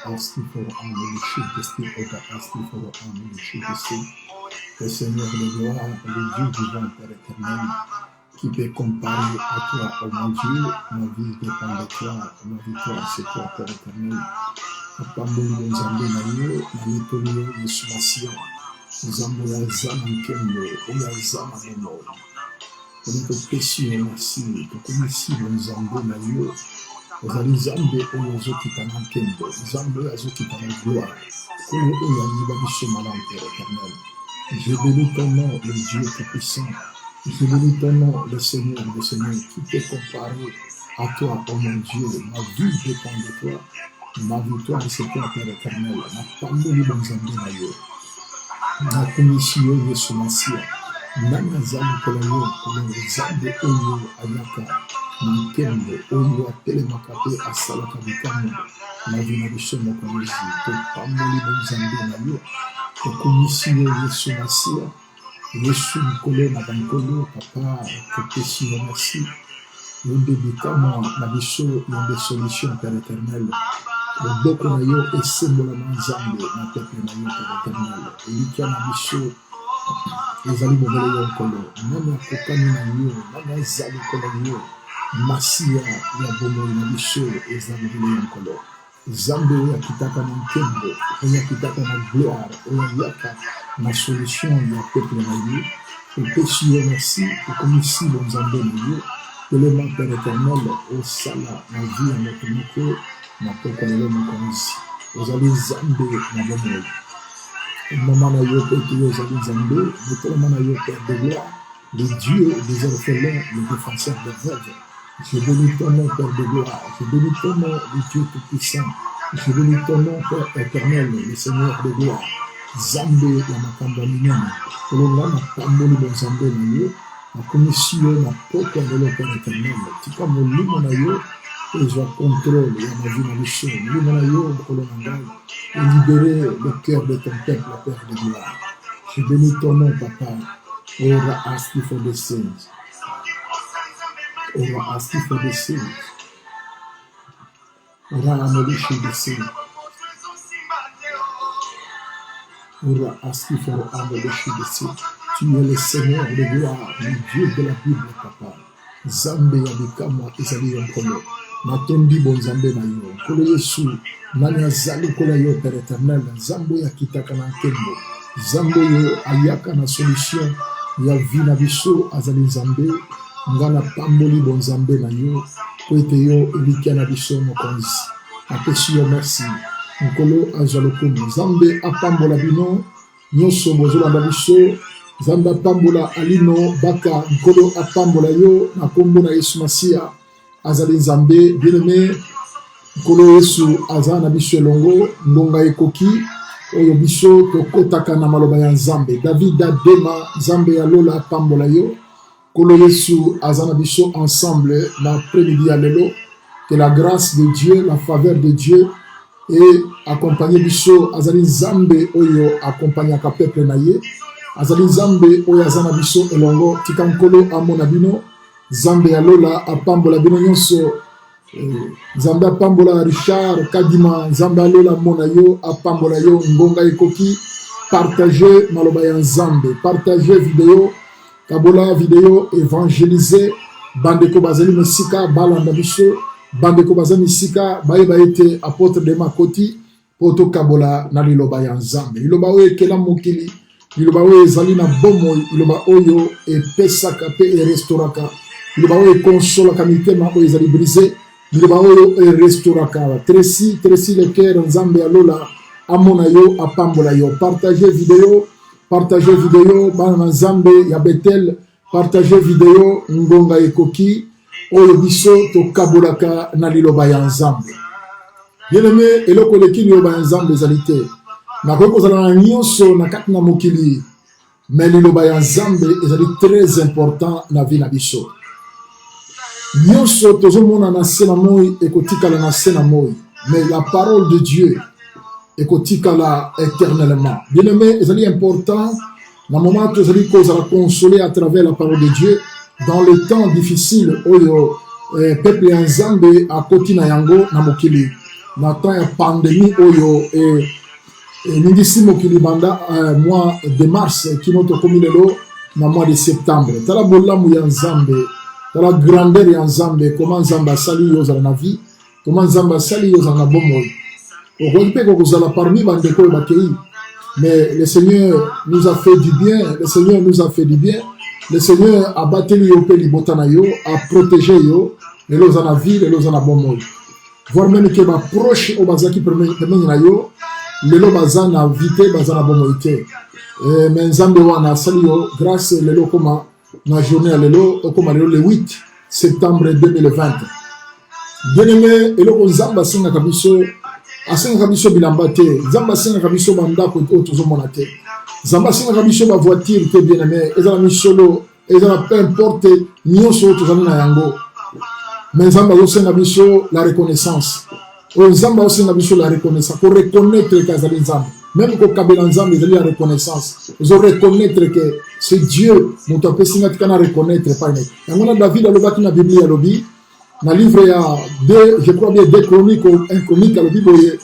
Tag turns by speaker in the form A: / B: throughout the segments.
A: Asking for our leadership, asking for our leadership, le Seigneur de gloire, le Dieu vivant, Père éternel, qui peut comparer à toi, oh mon Dieu, ma vie dépend de toi, ma victoire c'est toi, Père éternel. Apambo nzambe na yo, na mitoni yo, Yesu Masia, nzambe ya zama nkembo, oya zama momo. Pour notre péché, merci, pour commissi nzambe na yo, ozali nzambe oyo ozokita na nkembo, nzambe oyo azokita na gloire, oyo oyo ayiba biso malamu, Père éternel. Je bénis ton nom, le Dieu tout-puissant. Je bénis ton nom, le Seigneur des Seigneurs, qui peut comparer à toi, oh mon Dieu. Ma vie dépend de toi. Ma victoire, c'est toi, Père éternel. Ma parole est dans un yo. Ma commission, Yesu Masia. Nana zamu kolayo, kolayo zambe oyo ayaka. Mankembo, oyo atele makape asalaka bikamo. Ma vie na biso mokonzi. To pamboli bon zambe na yo. To commission, Yesu Masia. Yesu Nkolo na bankolo, papa, to péché, merci. Yonde bikamo na biso, yonde solution, Père éternel. Le boko na yo esembola na nzambe na peuple na yo, Père éternel. Elikia na biso ezali bobele yo nkolo. Nani akokani na yo, nani azali nkolo yo. Masia ya bomoi na biso ezali bobele yo nkolo. Nzambe oyo akitaka na nkembo, oyo akitaka na gloire, oyo ayaka na solution ya peuple na yo. Opesi yo merci, okomisi bo nzambe na yo. Elema Père éternel, osala na vie ya moto moko. Na poko na yo mokonzi ozali zambe na bomoi mama na yo pete yo ozali zambe motolama na yo Père de gloire le Dieu des orphelins le défenseur des veuves. Je bénis ton nom Père de gloire, je bénis ton nom le Dieu tout-puissant, je bénis ton nom Père éternel le Seigneur de gloire. Zambe ya makambo minene kolonga na pamboli bo zambe na yo na commission na poko na yo Père éternel tika molimo na yo. Et je contrôle la vie de l'Échelle, et libérer le cœur de ton peuple, Père de gloire. Je bénis ton nom, Papa. Ora ask for the sins. Ora ask for the sins. Ora amolish the sins. Ora ask for amolish the sins. Tu es le Seigneur de gloire, le Dieu de la Bible, Papa. Zambe yabikama ezali yonkolo. Natondi bon zambe na yo. Kolo Yesu, nani azali kola yo Père éternel. Zambo ya kitaka na nkembo. Zambo yo ayaka na solution. Ya vi na biso azali zambe. Ngana pamboli bon zambe na yo. Kwete yo elikia na biso mokonzi. Apesi yo merci. Nkolo azalokomo. Zambe apambola bino. Nyonso bozola na biso. Zambe apambola alino baka. Nkolo apambola yo. Na kombo na Yesu Masia. Azali nzambe bien-aimé nkolo Yesu aza na biso elongo ndonga ekoki oyo biso tokotaka na maloba ya nzambe. David adema nzambe ya lola apambola yo nkolo Yesu aza na biso ensemble na après-midi ya lelo. Que la grâce de Dieu, la faveur de Dieu et accompagner biso azali nzambe oyo accompagnaka peuple na ye. Azali nzambe oyo aza na biso elongo tika nkolo amona bino. Zambe ya lola apambola bino nyonso Nzambe apambola Richard Kadima, Nzambe alola mona yo, apambola yo, ngonga ekoki, partagez maloba ya Nzambe, partagez vidéo, kabola vidéo, évangéliser, bandeko bazali misika, balanda biso, bandeko bazali misika, bayeba ete apôtre de Makoti, poto kabola na liloba ya Nzambe. Liloba oyo ekela mokili, liloba oyo ezali na bomoi, liloba oyo epesaka pe erestauraka, liloba oyo ekonsolaka mitema oyo ezali brisé, liloba oyo erestauraka. Tresi le cœur Nzambe alola amona yo, apambola yo. Partagez vidéo, bana Nzambe ya Betel, partagez vidéo, ngonga ekoki, oyo biso to kabolaka na liloba ya Nzambe. Bien-aimé, eloko leki liloba ya Nzambe ezali te. Nakoki kozala na nyonso na kati na mokili, mais liloba ya Nzambe ezali très important na vie na biso. Nyonso tozomona na se na moi ekotikala na se na moi, mais la parole de Dieu ekotikala éternellement. Bien-aimé, ezali important na moment tozali kozala consolé à travers la parole de Dieu dans les temps difficiles oyo peuple ya Nzambe akoti na yango na mokili. Na temps ya pandémie oyo ningisi mokili banda mois de mars kino tokomi lelo na mois de septembre. Tala bolamu ya Nzambe, tala grandeur ya Nzambe, comment Nzambe asali yo zala na vie, comment Nzambe asali yo zala na bomoi. Okoki pe kozala parmi bandeko oyo bakei, mais le Seigneur nous a fait du bien, le Seigneur nous a fait du bien, le Seigneur a bateli yo pe libota na yo, a protégé yo, lelo zala na vie, lelo zala na bomoi. Voir même que ma proche au bazaki permet na yo, lelo baza na vite baza na bomoi te. Mais Nzambe wana sali yo grâce lelo koma na journée lelo koma lelo le 8 septembre 2020. Bien-aimé, eloko Nzambe asenga kabiso bilamba te, Nzambe asenga kabiso bandako oyo tozomona te, Nzambe asenga kabiso ba voiture te, bien-aimé, ezala misolo, ezala peu importe nyonso oyo tozali na yango. Mais Nzambe azosenga biso la reconnaissance. Nzambe azosenga biso la reconnaissance. Pour reconnaître que azali Nzambe. Même ko kabela Nzambe ezali la reconnaissance. Vous reconnaître que c'est Dieu. Moto apesinga tika na reconnaître pas ne. Yango na David alobaki na Bible alobi na livre ya 2, je crois bien 2 chroniques ou 1 chronique alobi boye.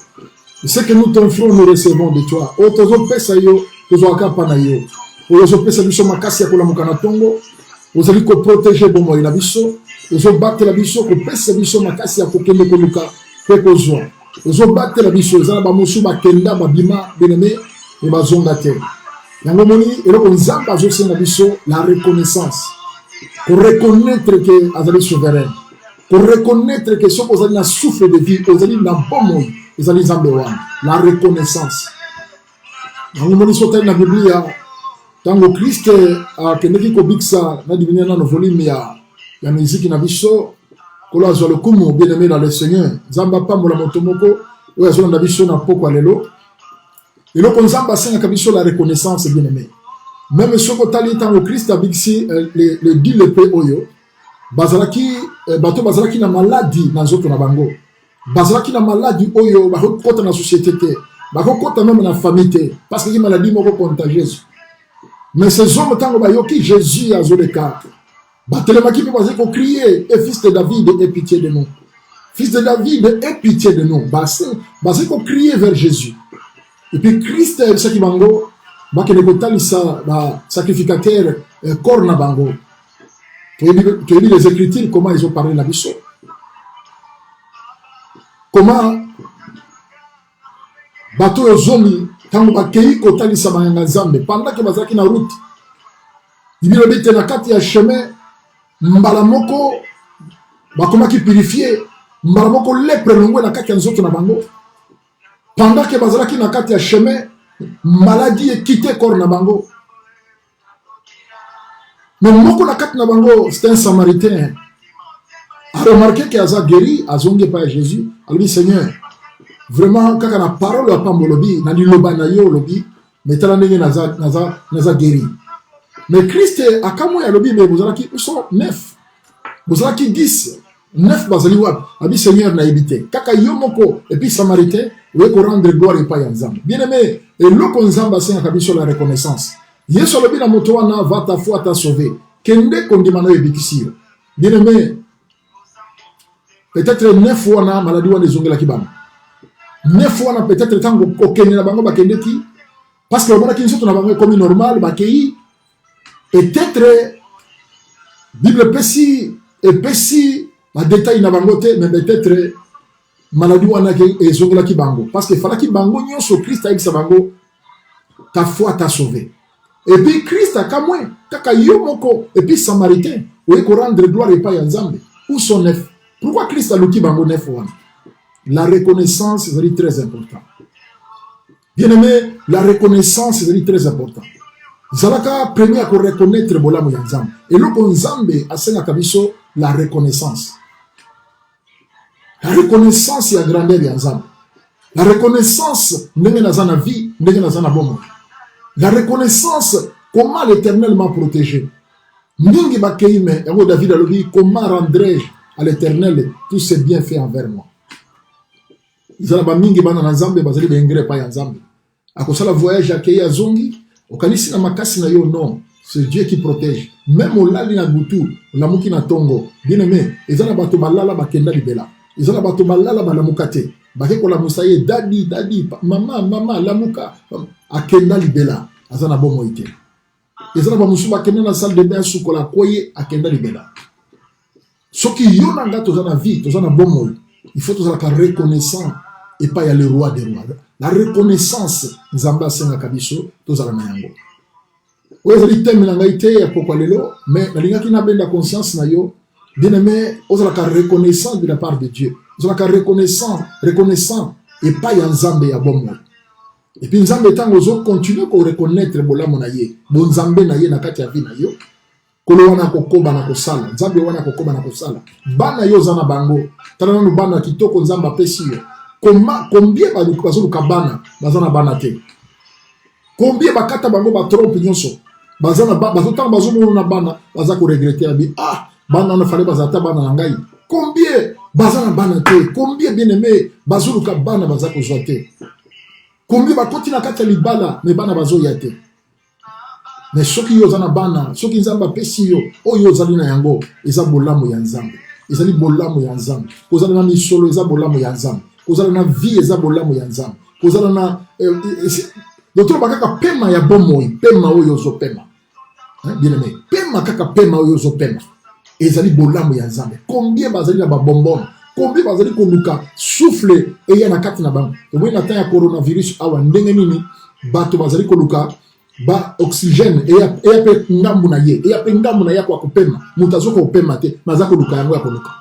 A: Ce que nous t'offrons nous recevons de toi. O tozo pesa yo, tozo akapa na yo. O tozo pesa biso makasi ya kolamuka na tongo. Ozali ko protéger bomoi na biso. Ozo battre la biso ko pesa biso makasi ya kokende koluka pe kozwa. Ozo battre la biso ezala ba musu bakenda babima bien-aimé et bazonga te. Yango moni eloko Nzambe azosenga biso la reconnaissance. Pour reconnaître que azali souverain. Pour reconnaître que soko ozali na souffle de vie, ozali na bomoi, ezali Nzambe wana. La reconnaissance. Yango moni sotali na Biblia tango Christ akendeki kobikisa na divina na volume ya musique na biso kolo azwa lokumu bien-aimé dans le Seigneur. Nzambe apambola moto moko oyo azwa na biso na poko lelo. Eloko Nzambe asenga biso la reconnaissance, bien-aimé. Même soko tali tango Christ abikisi les 10 lepers oyo bazalaki bato bazalaki na maladie na nzoto na bango. Bazalaki na maladie oyo bakokota na société te, bakokota même na famille te parce que maladie moko contagieuse. Mais ces hommes tango bayoki Jésus azoleka batelemaki pe bazali ko crier, et fils de David, aie pitié de nous. Fils de David, aie pitié de nous. Bazali ko crier vers Jésus. Et puis Christ ebisaki bango bakende kotalisa ba sacrificateur corps na bango. Tu lis les Écritures, comment ils ont parlé la biso. Comment bato yozomi tango bakei kotalisa bayanga Nzambe pendant que bazalaki na route. Ibilo bete na kati ya chemin mbala moko bakomaki purifier, mbala moko lepre longwe na kati ya nzoto na bango. Pendant que bazalaki na kati ya chemin, maladie ekite corps na bango. Mais moko na kati na bango, c'était un Samaritain. A remarqué que aza guéri, azongi pa Jésus, a dit Seigneur, vraiment kaka na parole ya pambo lobi, na liloba na yo lobi, mais tala ndenge naza guéri. Mais Christ akamwe ya lobi, mais bozalaki ils sont 9. Bozalaki 10. 9 bazali wap. A dit Seigneur na ebité. Kaka yo moko et puis Samaritain, oui ko rendre gloire et pas ya Nzambe. Bien-aimé, et loko Nzambe asenga kabiso la reconnaissance. Yesu lobi na moto wana va ta foi t'a sauvé. Kende kondima na ebikisi yo. Bien-aimé, peut-être 9 fois na maladie wana ezongela ki bango 9 fois na peut-être tango kokende na bango bakende ki parce que on a qu'une sorte na bango comme normal bakei peut-être Bible pesi et pesi ma détail na bango te mais peut-être maladie wana ezongela ki bango parce que fala ki bango nyonso Christ a sa bango ta foi t'a sauvé et puis Christ a kamwe kaka yo moko et puis samaritain oui ko rendre gloire et pas ya Nzambe où sont neuf. Pourquoi Christ a loki bango neuf wana? La reconnaissance est très important. Bien aimé, la reconnaissance est très important. Zalaka premier à reconnaître bolamu ya Nzambe. Et le Nzambe asenga kabiso la reconnaissance. La reconnaissance ya grandeur ya Nzambe. La reconnaissance ndenge naza na vie, ndenge naza na bomo. La reconnaissance comment l'Éternel m'a protégé. Ningi bakeime, yango David a dit comment rendrai-je à l'Éternel tous ses bienfaits envers moi. Izala ba mingi bana na Nzambe bazali bengre pa ya Nzambe. Akosala voyage akei azongi, okanisi na makasi na yo non, c'est Dieu qui protège. Même olali na butu, olamuki na tongo. Bien aimé, izala bato balala bakenda libela. Izala bato balala balamukate. Bake ko la musaye dadi mama lamuka akenda libela. Azana bomo ite. Izala ba musu bakenda na salle de bain sukola koye akenda libela. Soki yo na nga tozana vie, tozana bomo. Il faut tous être reconnaissant et pas y aller roi des rois. La reconnaissance, Nzamba senga kabiso, tous à la mayango. Oye zali teme na ngaite ya pokwa lelo, mais la linga ki na benda conscience na yo, bien aimé, oza la reconnaissant de la part de Dieu. Oza la reconnaissant et pas ya Nzambe ya bomo. Et puis Nzambe tango zo continue ko reconnaître bolamo na ye, bon Nzambe na ye na kati ya vie na yo. Kolo wana kokoba na kosala Nzambe wana kokoba na kosala bana yo zana bango tala no bana kitoko Nzamba pesi yo combien bazoluka bana bazana bana te combien bakata bango ba trompe nyonso bazana bazotanga bazomona na bana baza ko regretter abi bana na fale bazata bana na ngai combien bazana bana te combien bien aimé bazoluka bana baza ko zote combien bakoti na kata libala me bana bazoya te. Mais soki yo zana bana, soki Nzamba pesi yo, oyo zali na yango, eza bolamu ya Nzambe. Ezali bolamu ya Nzambe. Kozala na misolo eza bolamu ya Nzambe. Kozala na vie eza bolamu ya Nzambe. Kozala na d'autres bakaka pema ya bomoi, pema oyo zo pema. Bien aimé, pema kaka pema oyo zo pema. Ezali bolamu ya Nzambe. Combien bazali na ba bonbon? Combien bazali ko luka souffle et ya na kati na bango. Obo na temps ya coronavirus awa ndenge nini bato bazali ko luka ba oxygène et ape ngambu na ye et ape ngambu na ya kwa kupema mutazo ko pema te mazako luka yango ya koluka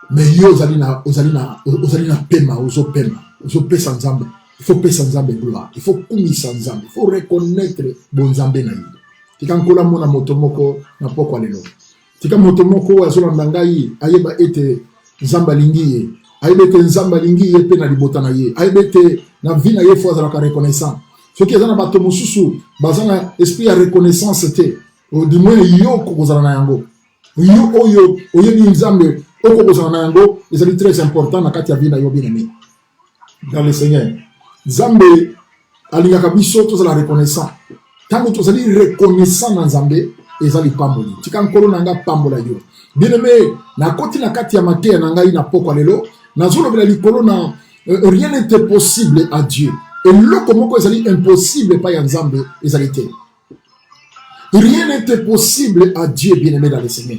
A: mais yo ozali na pema ozo pesa Nzambe. Il faut pesa Nzambe gloire, il faut kumisa Nzambe, il faut reconnaître bon Nzambe na ye. Tika nkola mona motomoko na poko lelo tika motomoko azola ndangai ayeba ete Nzamba lingiye ayeba ete Nzamba lingiye pe na libota na ye ayeba ete na vie na ye faut azala ka reconnaissant. Ce qui est dans la bateau mususu, bazana esprit à reconnaissance te. Du moins yo ko kozala na yango. Yo oyo ni Nzambe oko kozala na yango, c'est très important na kati ya vie na yo bien aimé. Dans le Seigneur. Nzambe alingaka biso tozala reconnaissant. Tango tozali reconnaissant na Nzambe, ezali pamboli. Tika nkolo nanga pambola yo. Bien aimé, na koti na kati ya mateya na ngai na poko lelo, na zolo bela likolo na rien n'était possible à Dieu. Et le comment c'est impossible pas Nzambe ezalité. Rien n'était possible à Dieu bien-aimé dans le Seigneur.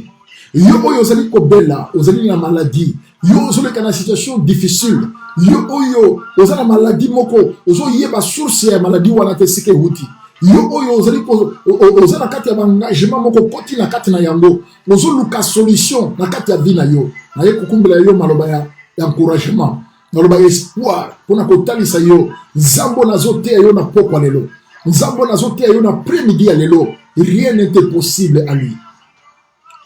A: Yo oyo ozali ko bela, ozali na maladie, yo ozali kana situation difficile, yo oyo ozali na maladie moko, ozo yeba source ya maladie wana te sike huti. Yo oyo ozali ko ozali na kati ya engagement moko koti na kati na yango, ozo luka solution na kati ya vie na yo. Na ye kukumbela yo maloba ya encouragement. Naloba espoir pona kotalisa yo Nzambo nazote yo na pokwa lelo Nzambo nazote yo na après-midi ya lelo rien n'était possible à lui.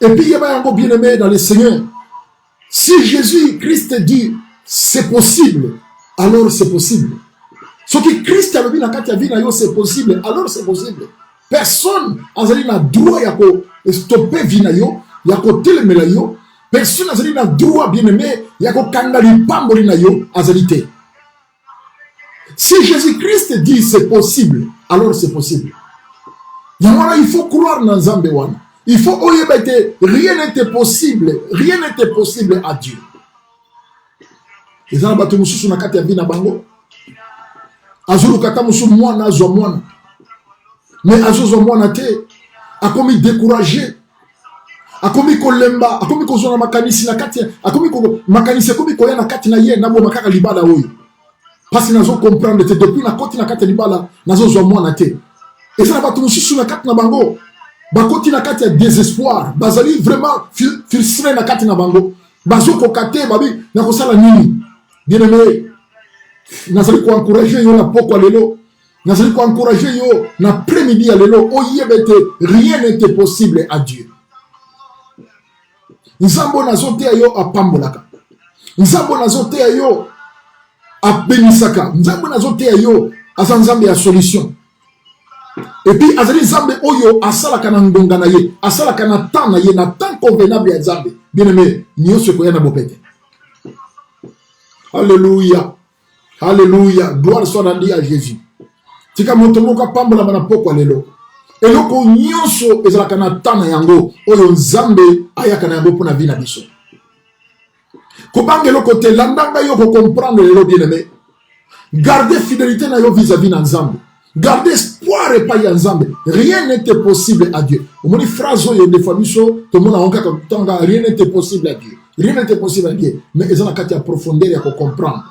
A: Et puis il y a un bien aimé dans le Seigneur, si Jésus Christ dit c'est possible, alors c'est possible. Ce que Christ a dit na kati ya vie na yo c'est possible, alors c'est possible. Personne azali na droit ya ko stopper vie na yo, ya ko telemela yo. Personne azali na droit bien aimé yako kangali pamboli na yo azalité. Si Jésus-Christ dit c'est possible, alors c'est possible. Yamana il faut croire dans Nzambe wana. Il faut que rien n'était possible. Rien n'était possible à Dieu. Et ça, bato mususu na kati ya vie na bango. Azulu kata musu mwana azwa mwana. Mais azozwa mwana te. Akomi découragé. Akomi kolemba. Akomi kozona makanisi na kati. Akomi makanisi akomi koya na kati na ye. Nabo makaka libala oyo. Parce que nazo comprendre te. Depuis na koti na kati libala. Nazozwa mwana te. Et ça, bato mususu na kati na bango. Bakoti na kati ya désespoir. Bazali vraiment frustré na kati na bango. Bazo kokate babi na kosala nini. Bien aimé, nazali ko encourager yo na poko lelo, nazali ko encourager yo na après-midi à lelo, oyebete rien n'était possible à Dieu. Nzambo nazote yo apambolaka. Nzambo nazote yo abenisaka. Nzambo nazote yo azanzambe ya solution. Et puis azali nzambe oyo asalaka na ndonga na ye, asalaka na temps na ye, na temps convenable ya nzambe. Bien aimé, nyonso ko ya na bopete. Alléluia. Alléluia. Gloire soit rendue à Jésus. Tika motomoka pambola bana poko lelo. Eloko nyonso ezalaka na tana yango oyo nzambe ayaka na yango pona vie na biso. Kobanga eloko te landanga yo ko comprendre lelo bien aimé. Gardez fidélité na yo vis-à-vis na nzambe. Gardez espoir et pas ya nzambe. Rien n'était possible à Dieu. Omoni phrase oyo de fois biso to mona onka tanga rien n'était possible à Dieu. Rien n'était possible à Dieu. Mais ils ont la carte à profondeur et à comprendre.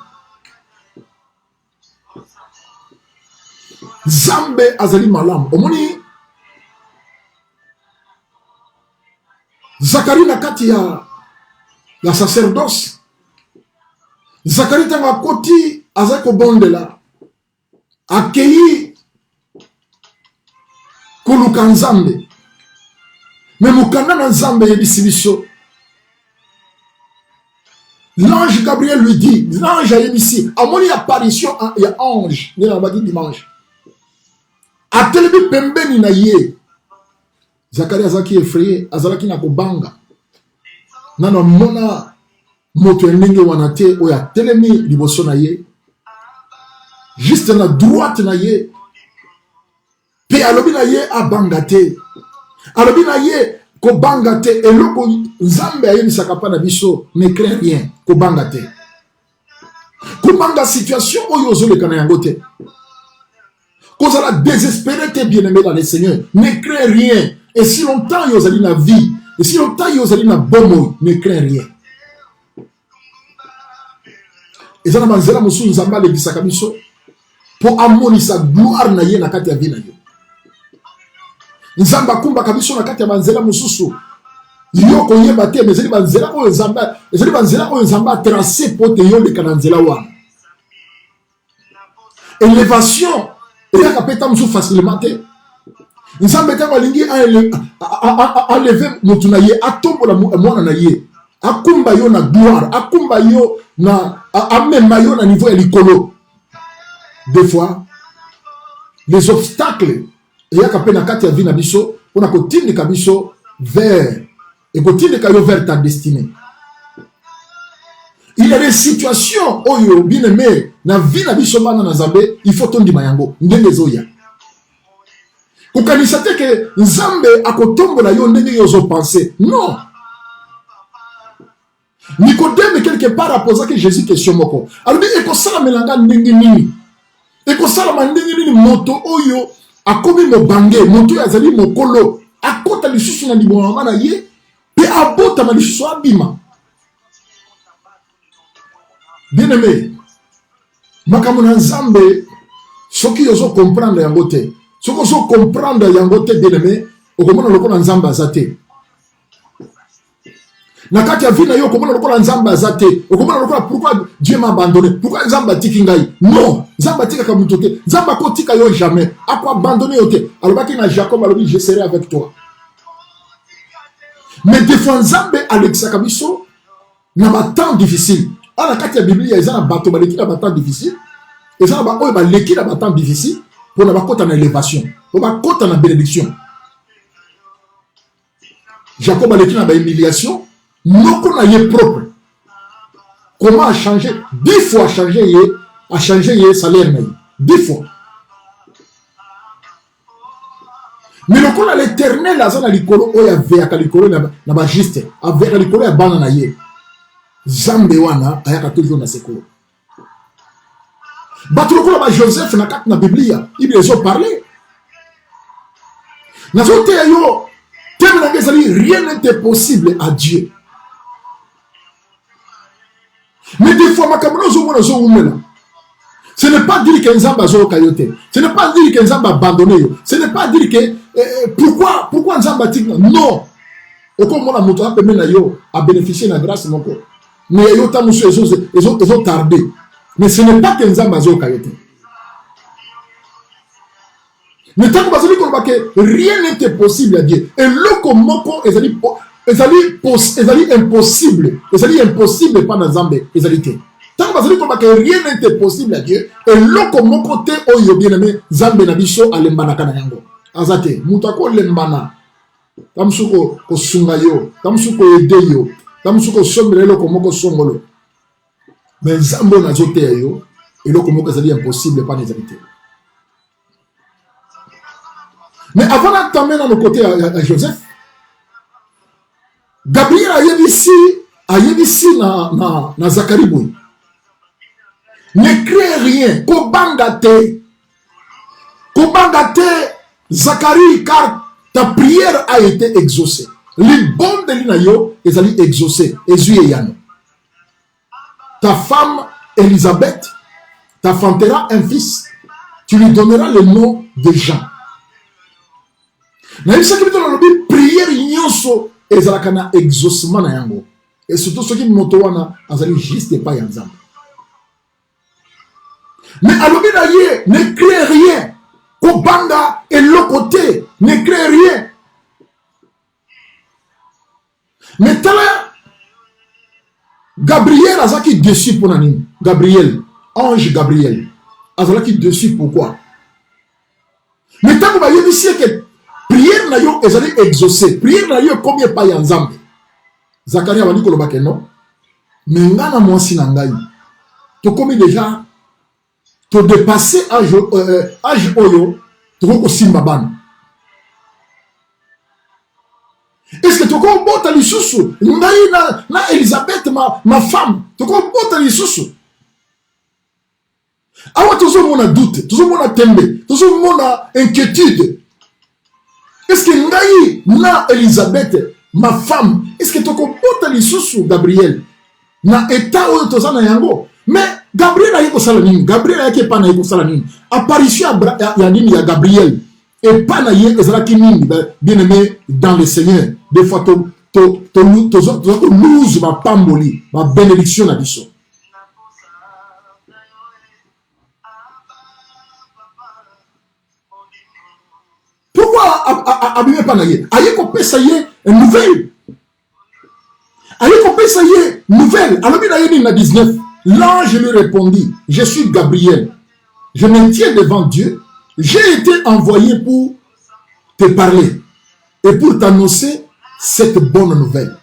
A: Zambe azali malam. Omoni Zacharie na kati ya sacerdoce. Zacharie tanga koti azako bondela. Akei kuluka nzambe. Mais mukanda na nzambe yebisibiso. L'ange Gabriel lui dit, l'ange a ici, à mon apparition, il y a ange, il y a un dimanche. A telebi pembeni na ye. Zacharie azaki effrayé, azalaki na kobanga. Nana mona moto endenge wanate oya telemi liboso na ye. Juste na droite na ye. Pe alobi na ye abanga te. Alobi na ye kobanga te eloko nzambe ayebisaka pa na biso ne crains rien kobanga te. Kobanga situation oyo ozoleka na yango te. Kozala désespéré te bien-aimé dans le Seigneur. Ne crains rien. Et si longtemps yo ozali na vie, et si longtemps yo ozali na bomo, ne crains rien. Et ça na manzela musu nzambe alebisaka biso po amonisa gloire na ye na kati ya vie na yo. Nzamba kumba kabiso na kati ya banzela mususu yo koyeba te mais ezali banzela oyo nzamba tracé po te yo leka na nzela wana. Élévation eyaka peta musu facilement te. Nzambe tango alingi enlever mutu na ye atombola mwana na ye akumba yo na gloire akumba yo na amema yo na niveau ya likolo. Des fois les obstacles eyaka pe na kati ya vie na biso pona kotindika biso vers et kotindika yo vers ta destinée. Il y a des situations oyo bien aimé na vie na biso bana na Nzambe il faut tondima yango ndenge zoya. Kokanisa te ke Nzambe akotombola yo ndenge yo zo penser. Non. Nicodème quelque part a posé que Jésus question moko. Alors ekosala melanga ndenge nini? Ekosala mandenge nini moto oyo akomi mobange moto yazali mokolo akota lisusu na liboma na ye pe abota ma lisusu abima. Bien aimé, makambo na Nzambe soki yozo comprendre yango te. Soki ozo comprendre yango te bien aimé, okomona lokola Nzambe azate. Na kati ya vie na yo okomona lokola Nzambe azate. Okomona lokola pourquoi Dieu m'a abandonné? Pourquoi Nzambe atiki ngai? Non, Nzambe atika ka muto te. Nzambe akotika yo jamais. Ako abandonné yo te. Alobaki na Jacob alobi je serai avec toi. Mais des fois Nzambe alexaka biso na ba temps difficile. La carte de la Bible, il y a un bateau qui a un temps difficile. Et ça, il y a un temps difficile pour la côte en élévation, pour la côte en bénédiction. Jacob a l'écrit dans l'humiliation, non qu'on a eu propre. Comment a changé? 10 fois a changé le salaire. 10 fois. Mais le coup l'éternel a zana likolo oya veaka likolo na ba juste avec likolo ya bana na ye zambe wana ayaka toujours na sekolo batuloko ba Joseph na kat na Biblia il les a parlé na zote yo tellement rien n'était possible à Dieu. Mais des fois ce n'est pas dire que Nzamba a kayote, ce n'est pas dire que Nzamba a abandonné, ce n'est pas dire que pourquoi Nzamba dit non. Au comme on a montré à bénéficier de la grâce mon corps. Mais ils ont tardé. Mais ce n'est pas que Nzamba a kayote. Mais tant que rien n'était possible à Dieu. Et lokomoko ezali impossible pas dans Nzambe ezalité. Tant que rien n'était possible à Dieu et lokomoko te oyo bien aimé Nzambe na biso alembana kana yango. Azate mutako lembana. Tamsuko ko sunga yo, tamsuko ede yo, tamsuko sombele lokomoko songolo. Mais Nzambe na zote yo et lokomoko ezali impossible pas dans ezalité. Mais avant d'entamer dans le côté à Joseph, Gabriel a ici na Zacharie Boui. Ne crée rien, Kobangate, Zacharie, car ta prière a été exaucée. Les bons de l'inayo, ils allaient exaucer. Ta femme, Elisabeth, t'enfantera un fils, tu lui donneras le nom de Jean. Mais il s'agit de la prière nyonso ezalaka na exaucement na yango. Et surtout ceux qui motowana azali juste pas yanzam. Mais alobi na ye ne crée rien. Kobanga et l'autre côté ne crée rien. Mais tala Gabriel azaki dessus pour nani. Gabriel, ange Gabriel. Azalaki dessus pourquoi? Mais tant que ba yebisi que prière na yo ezali exaucé. Prière na yo combien pas ya nzambe. Zacharie abandi koloba ke non. Mais ngana mwasi na ngai. To komi déjà to dépasser âge oyo to ko simba bana. Est-ce que to ko bota lisusu ngai na Elisabeth ma femme to ko bota lisusu. Awa tozo mona doute, tozo mona tembe, tozo mona inquiétude. Est-ce que Ngaï, na Elisabeth, ma femme, est-ce que tu as les sous Gabriel? Na état où tu as yango. Mais Gabriel a été salanin, Gabriel a été pas na salanin. Apparition à Gabriel et pas na yé bien aimé dans le Seigneur. Des fois tu lose ma pamboli, ma bénédiction à biso. Pourquoi abîmer pas naïe? Aïe qu'on peut ça y est une nouvelle. Aïe qu'on peut ça y est nouvelle. Alors bien naïe na 19. L'ange lui répondit: je suis Gabriel. Je me tiens devant Dieu. J'ai été envoyé pour te parler et pour t'annoncer cette bonne nouvelle.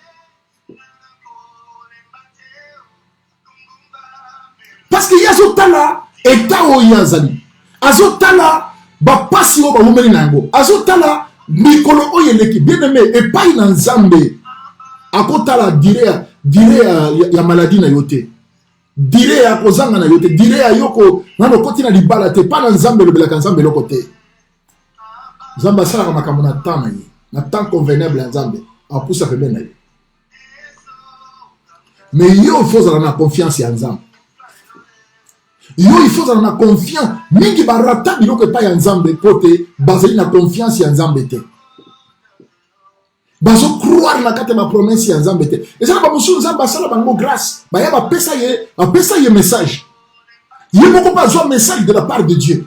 A: Parce qu'il y a Zotala et Tao Yazali. Azotala. Ba pasi o ba wumeli nango azotala mikolo oyeleki bien aimé et pas na nzambe akotala dire ya maladie na yote dire ya kozanga na yote dire ya yoko na lokoti na libala te pas na nzambe le belaka nzambe lokote nzambe sala makambo na temps na temps convenable nzambe apusa pembe na ye mais yo faut avoir confiance en nzambe. Il faut avoir la confiance. Mingi barata biloko pa ya nzambe pote bazali na confiance ya nzambe te. Bazo croire na kate ma promesse ya nzambe te. Et ça ba musu nzambe sala bango grâce. Ba ya ba pesa ye message. Ye moko pas un message de la part de Dieu.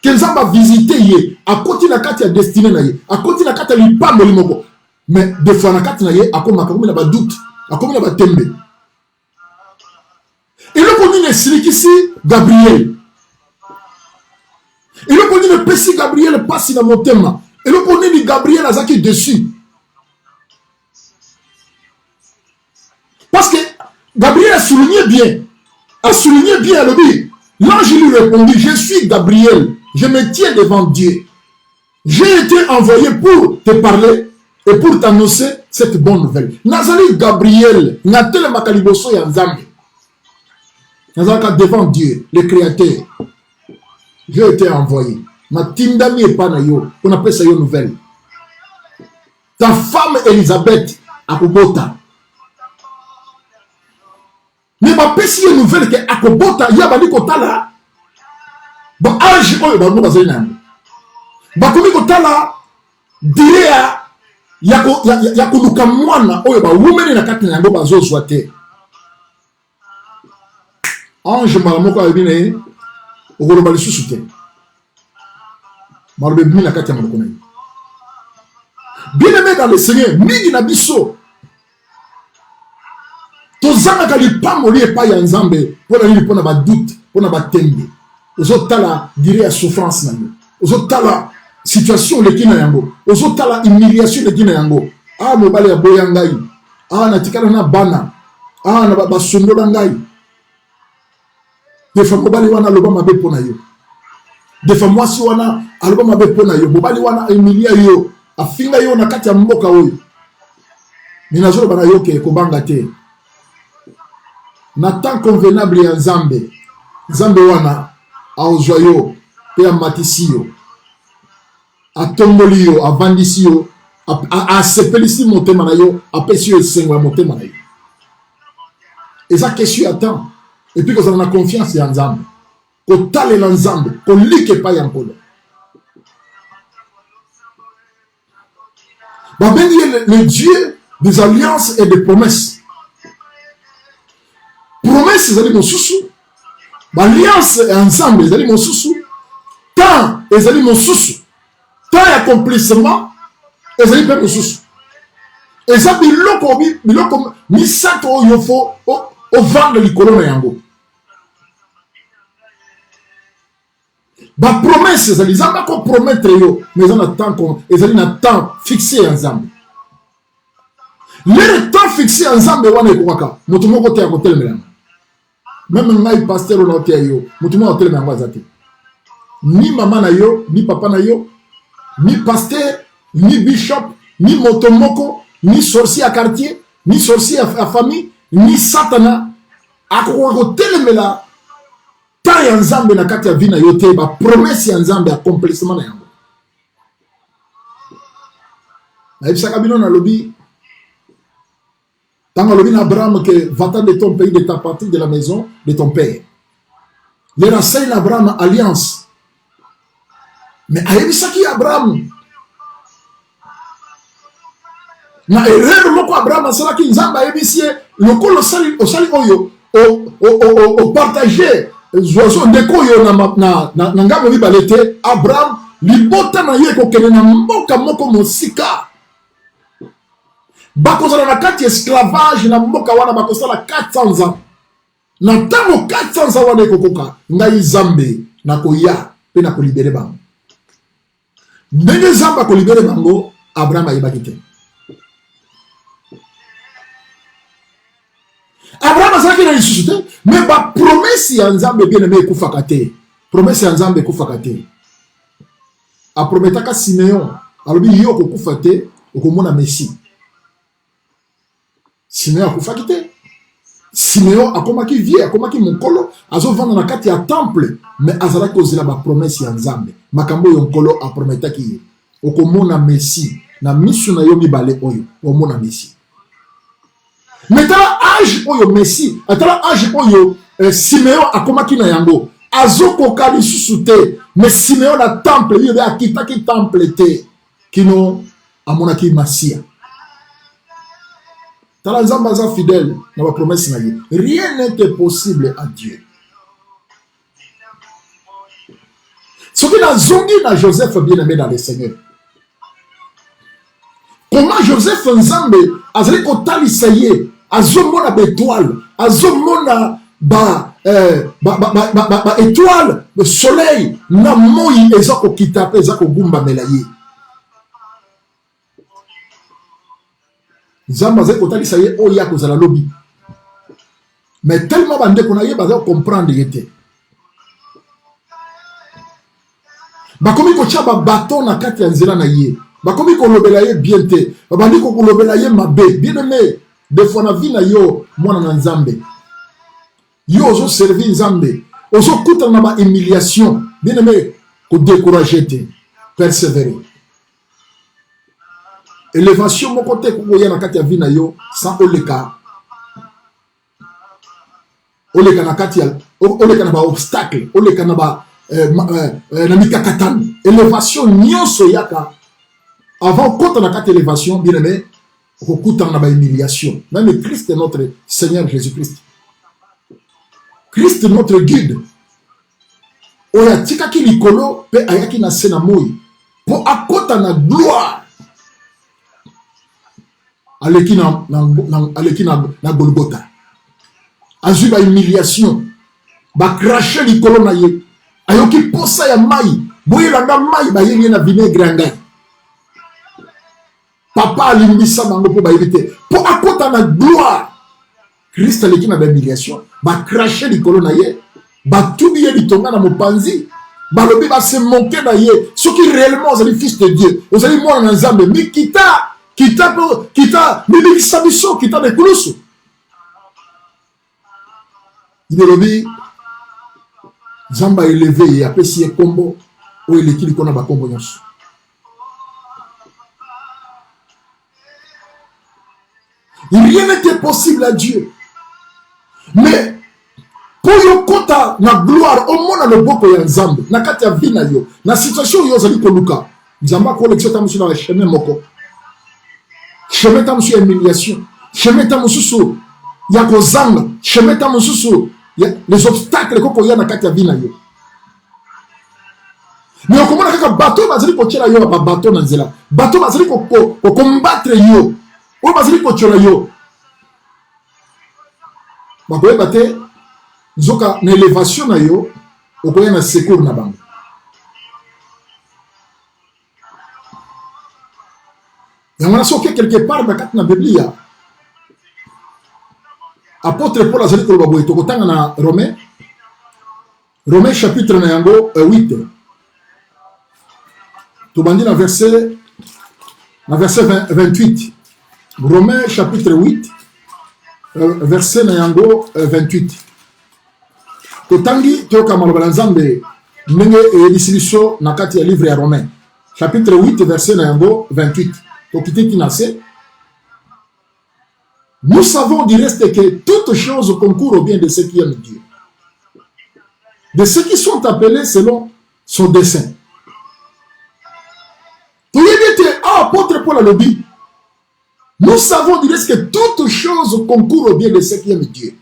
A: Que nzambe visiter ye, a koti na kate ya destiné na ye, a koti na kate li pambo li moko. Mais des fois na kate na ye akoma na ba doute, akoma na ba tembe. Et le connu ne sait qu'ici Gabriel. Et le connu ne pessi Gabriel passe dans mon thème. Et le connu de Gabriel a zaki dessus. Parce que Gabriel a souligné bien. Le but. L'ange lui répondit: je suis Gabriel. Je me tiens devant Dieu. J'ai été envoyé pour te parler et pour t'annoncer cette bonne nouvelle. Nazali Gabriel, Natele Makaliboso Yanzambe. Nazalaka devant Dieu, le Créateur. J'ai été envoyé. Ma tindami et panayo, on appelle ça une nouvelle. Ta femme Elisabeth Akobota. Mais ma pesi une nouvelle que Akobota, yabali kotala. Ba âge oyo ba mona zena. Ba komi kotala direa yako luka mwana oyo ba wumene na kati na yango bazo zwate. Ange malamoko abine okoloba lisusu te. Malobe bimi na kati ya maloko na ye. Bien-aimé dans le Seigneur, mingi na biso. Tozanga lipango li epai ya Nzambe pona nini pona ba doute, pona ba tembe. Ozotala dire ya souffrance na yo. Ozotala situation leki na yango. Ozotala humiliation leki na yango. Ah mobali ya boya ngai. Ah natikala na bana. Ah na ba sondola ngai. Des fois mobali wana loba mabe pona yo. Des fois mwasi wana aloba mabe pona yo. Mobali wana humilia yo. Afinga yo na kati ya mboka oyo. Minazolo bana yo ke kobanga te. Na temps convenable ya Nzambe. Nzambe wana aozwa yo pe amatisi yo. Atongoli yo, avandisi yo, asepelisi motema na yo, apesi yo esengo ya motema na yo. Eza question attend. Et puis que ça a confiance en Nzambe. Ko tale na Nzambe, ko like pa yankolo. Babengi le Dieu des alliances et des promesses. Promesses ezali mosusu. Alliance et ensemble ezali mosusu. Temps ezali mosusu. Temps d'accomplissement ezali pe mosusu. Eza biloko misato oyo fo o vendre likolo na yango. Ba promesse ezali zamba ko promettre yo, mais on attend qu'on ezali na temps fixé ensemble. Le temps fixé ensemble wana ekwaka. Mutu moko te akotelemela. Même ngai pasteur na te yo, mutu moko akotelemela ngwazate. Ni maman na yo, ni papa na yo, ni pasteur, ni bishop, ni motomoko, ni sorcier à quartier, ni sorcier à famille, ni satana. Akoko telemela ta ya Nzambe na kati ya vie na yo te ba promesse ya Nzambe accomplissement na yango. Na ibisaka bino na lobi tango lobi na Abraham que va-t'en de ton pays, de ta patrie, de la maison de ton père. Le rasei na Abraham alliance. Mais ayebisaki Abraham na erreur moko Abraham asalaki Nzambe ayebisi lokolo osali oyo o partager zoazo ndeko yo na ngambo mibale te. Abraham libota na ye kokende na mboka moko mosika bakozala na kati esclavage na mboka wana bakosala 400 ans. Na ntango 400 ans wana ekokoka ngai Nzambe na koya pe na kolibere bango. Ndenge Nzambe akolibere bango Abraham ayebaki te. Abraham azalaki na lisusu te, mais ba promesse ya Nzambe bien aimé ekufaka te. Promesse ya Nzambe ekufaka te. Aprometaka Simeon alobi yo kokufa te okomona Messie. Simeon akufaki te. Simeon akomaki vie, akomaki mokolo, azovanda na kati ya temple, mais azalaki kozela ba promesse ya Nzambe. Makambo yo nkolo aprometaki ye. Okomona Messie na misu na yo mibale oyo, omona Messie. Metala âge oyo Messie, atala âge oyo Simeon akomaki na yango. Azokoka lisusu te, mais Simeon na temple, il a akitaki temple te. Kino amonaki Masia. Tala Nzambe aza fidèle na ba promesse na ye. Rien n'est possible à Dieu. Soki na zongi na Joseph bien-aimé dans le Seigneur. Comment Joseph Nzambe azali kotalisa ye, azomona ba étoile, azomona ba étoile, le soleil, na moi eza kokita pe eza kogumba melaye. Nzambe azali kotalisa ye oya kozala lobi. Mais tellement bande ko na ye baza comprendre yete. bakomi kotia babaton na kati ya nzela na ye, bakomi kolobela ye bien te, babandi kolobela ye mabe. Bien aimé, des fois na vie na yo mwana na nzambe, yo ozo servi nzambe, ozo kuta na ba humiliation. Bien aimé, ko décourager te, persévérer. Élévation mon côté ko ya na kati ya vie na yo sans oleka na kati ya oleka na ba obstacle, oleka na ba na mikakatano. Élévation nyonso yaka avant kota na kati élévation, bien aimé, ko kuta na ba humiliation. Même Christ notre Seigneur Jésus-Christ, Christ notre guide, oya tika ki likolo pe ayaki na sena moi po akota na gloire. Aleki na Golgotha, azwi ba humiliation, ba cracher likolo na ye, ayoki posa ya mai, boyelanga mai ba yengi na vinaigre ya ngai. Papa alimbisa bango po ba yebite, po akota na gloire. Christ aleki na ba humiliation, ba cracher likolo na ye, ba tubi ye litonga na mopanzi, balobi ba se moquer na ye. Soki réellement vous êtes fils de Dieu, vous allez mwana na nzambe, mi kita mibikisa biso kita de kulusu. Ibelobi Zamba élevé et apesi kombo o eleki likona ba kombo nyonso. Rien n'était possible à Dieu. Mais pour yo kota na gloire au monde le boko ya nzambe na kati ya vie na yo na situation yo zali koluka nzamba ko lekisa ta musu na chemin moko. Chemin ta musu humiliation, chemin ta musu ya kozanga, chemin ta musu ya les obstacles ko ya na kati ya vie na yo. Mais okomona kaka bateau bazali ko tshela yo ba bateau na nzela. Bateau bazali ko combattre yo. O bazali ko tshela yo. Ba ko bate zoka na élévation na yo okoya na secours na bango. Yangana soke quelque part dans la Bible. Apôtre Paul azali ko baboy to kotanga na Romains chapitre na yango 8. To bandi na verset 28. Romains chapitre 8 verset na yango 28. Kotangi to kamalo nzambe ndenge edisiliso na kati ya livre ya Romains chapitre 8 verset na yango 28. Nous savons du reste que toutes choses concourent au bien de ceux qui aiment Dieu, de ceux qui sont appelés selon son dessein. Apôtre Paul a le dit. Nous savons du reste que toutes choses concourent au bien de ceux qui aiment Dieu.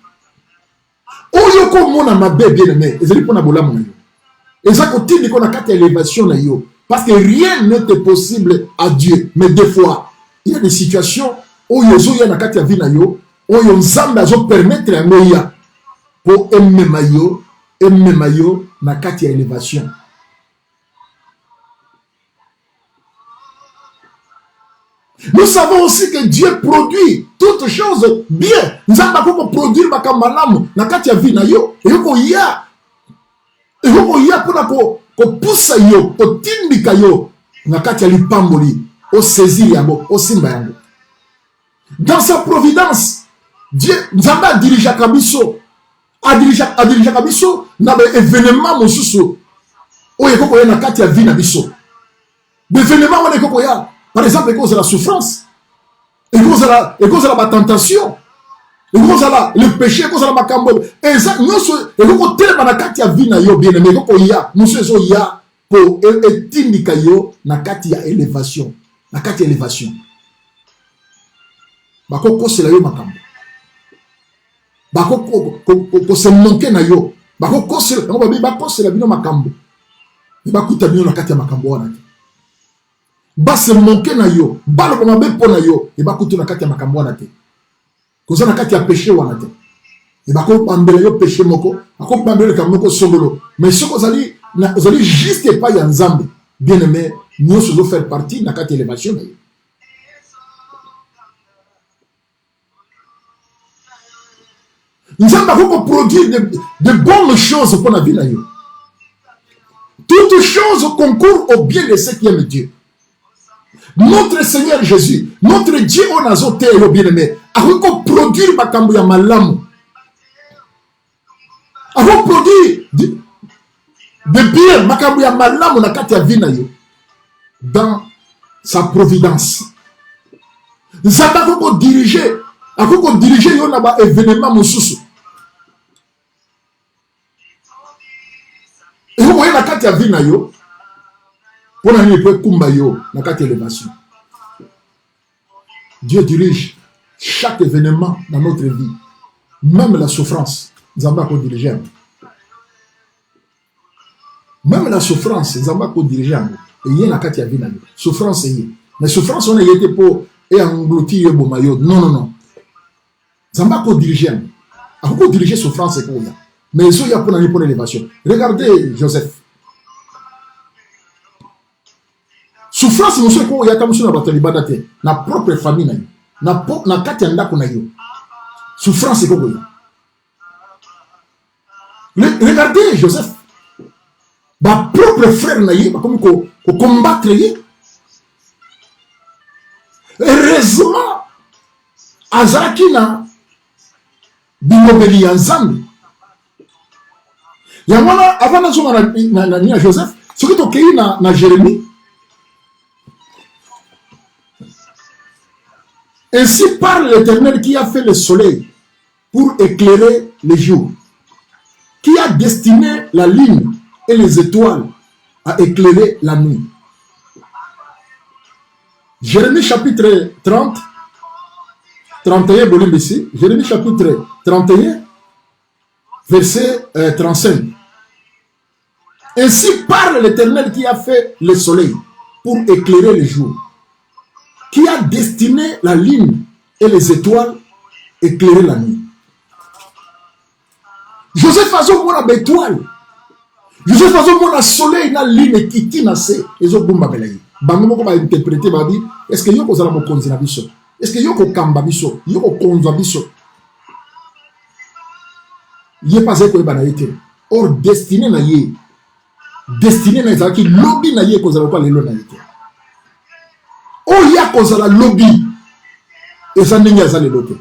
A: Parce que rien n'est possible à Dieu. Mais des fois, il y a des situations où il y a na kati ya vie na yo, où il nzambe azo permettre ya ngoya pour aimer mayo na kati ya élévation. Nous savons aussi que Dieu produit toutes choses bien. Nzambe akoko produire bakamalamu na kati ya vie na yo. Eyoko ya pona ko poussa yo, ko tindika yo na kati ya lipamboli, o saisir yango, o simba yango. Dans sa providence, Dieu Nzambe a dirigé kabiso, a dirigé kabiso na ba événement mosusu. O yeko na kati ya vie na biso. L'événement on yeko ya, par exemple, cause de la souffrance, et cause de la tentation, et cause de le péché, et cause de la macambo. Et ça, nous sommes, et nous sommes tellement dans la vie na yo bien aimé, nous sommes ya pour etindika yo na kati ya élévation, na kati ya élévation. Bako ko se la yo macambo. Bako ko se manquer na yo. Bako ko se la bino macambo. Bako ta bino na kati ya macambo wana. Ba se manquer na yo, ba lo mabe po na yo, e ba kutu na kati ya makambo wana te. Koza na kati ya péché wana te. E ba ko bambela yo péché moko, ako bambela ka moko songolo. Mais ce que vous allez juste pas ya nzambe. Bien aimé, nous devons faire partie na kati élévation na yo. Nzambe ko produire de bonnes choses pour la vie na yo. Tout Toutes choses concourent au bien de ceux qui aiment Dieu. Notre Seigneur Jésus, notre Dieu on a zoté le bien-aimé, a produire makambo ya malamu. A produire de bien makambo ya malamu na kati ya vina yo dans sa providence. Nzamba ko diriger, akoko diriger yo na ba événement mosusu. Et vous voyez la carte ya vina yo pour n'aller pas kumba yo na carte élévation. Dieu dirige chaque événement dans notre vie, même la souffrance. Nzamba ko diriger. Même la souffrance, Nzamba ko diriger. Et il y a la carte ya vina yo. Souffrance y. Mais souffrance on a été pour et engloutir bon maillot. Non non non. Nzamba ko diriger. A ko diriger souffrance ko ya. Mais il y a pour l'élévation. Regardez Joseph. Souffrance, monsieur, il y a comme si on a battu na propre famille, na katia ndako na yo. Souffrance, c'est quoi? Regardez Joseph. Ma propre frère na yo, comme ko combattre yo. Heureusement, azaki na bilobeli ya Nzambe. Il y a un avant de Joseph, ce qui est OK na Jérémie. Ainsi parle l'Éternel qui a fait le soleil pour éclairer les jours, qui a destiné la lune et les étoiles à éclairer la nuit. Jérémie chapitre 30, 31, volume ici. Jérémie chapitre 31, verset 35. Ainsi parle l'Éternel qui a fait le soleil pour éclairer les jours, qui a destiné la lune et les étoiles éclairer la nuit. Joseph a zo mona bétoile. Joseph a zo mona soleil na lune qui na se ezo bomba belayi. Bango moko ba interpréter ba di est-ce que yoko zala mo konzi na biso? Est-ce que yoko kamba biso? Yoko konzo biso? Yé pas ko ba na yete. Or destiné na yé. Destiné na zaki lobby na yé ko zala pa lelo na yete. Oh, il y a cause la lobby et ça n'est pas le lobby.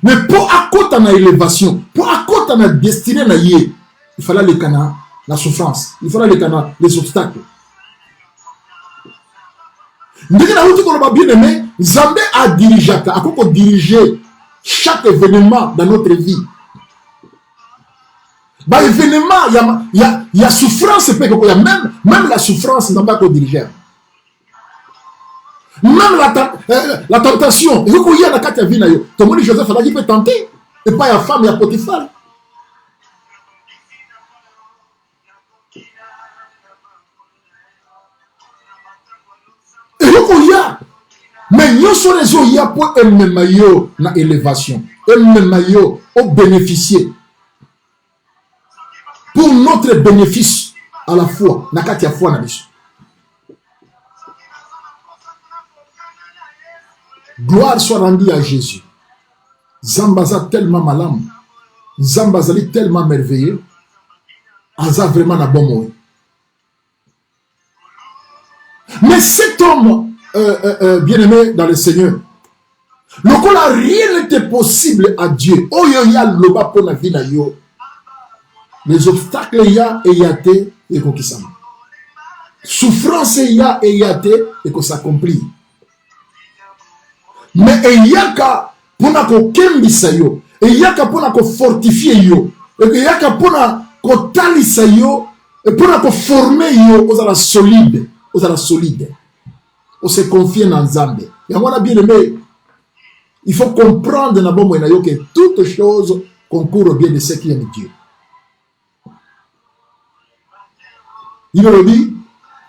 A: Mais pour à côté de l'élévation, pour à côté de la destinée, il fallait les canards, la souffrance, il fallait les canards, les obstacles. Nous avons bien aimé, Zambé a dirigé chaque événement dans notre vie. Bah, événement, il y a souffrance, même la souffrance, n'a pas dirigé. Même la tentation, il y a la carte vie na yo. Tout le monde Joseph a dit peut tenter et pas la femme et la Potiphar. Et il y a mais yo sur les eaux il y a pour MMAYO na élévation, MMAYO au bénéficier pour notre bénéfice à la fois na carte ya foi na biso. Gloire soit rendue à Jésus. Zambaza tellement malam. Zambazali tellement merveilleux. Aza vraiment na bon mot. Mais cet homme bien-aimé dans le Seigneur, lokola rien n'était possible à Dieu. Oh yo ya loba pour la vie na yo. Les obstacles ya eyate et ko kisama. Souffrance ya eyate et ko s'accomplit. Mais il y a qu'à pour nous kembisa yo, il y a qu'à pour nous fortifier yo, il y a qu'à pour nous talisa yo, et pour nous former yo aux la solide, on se confie dans Nzambe. Et on a bien aimé, il faut comprendre dans bon moyen que toutes choses concourent au bien de ceux qui aiment Dieu. Il le dit,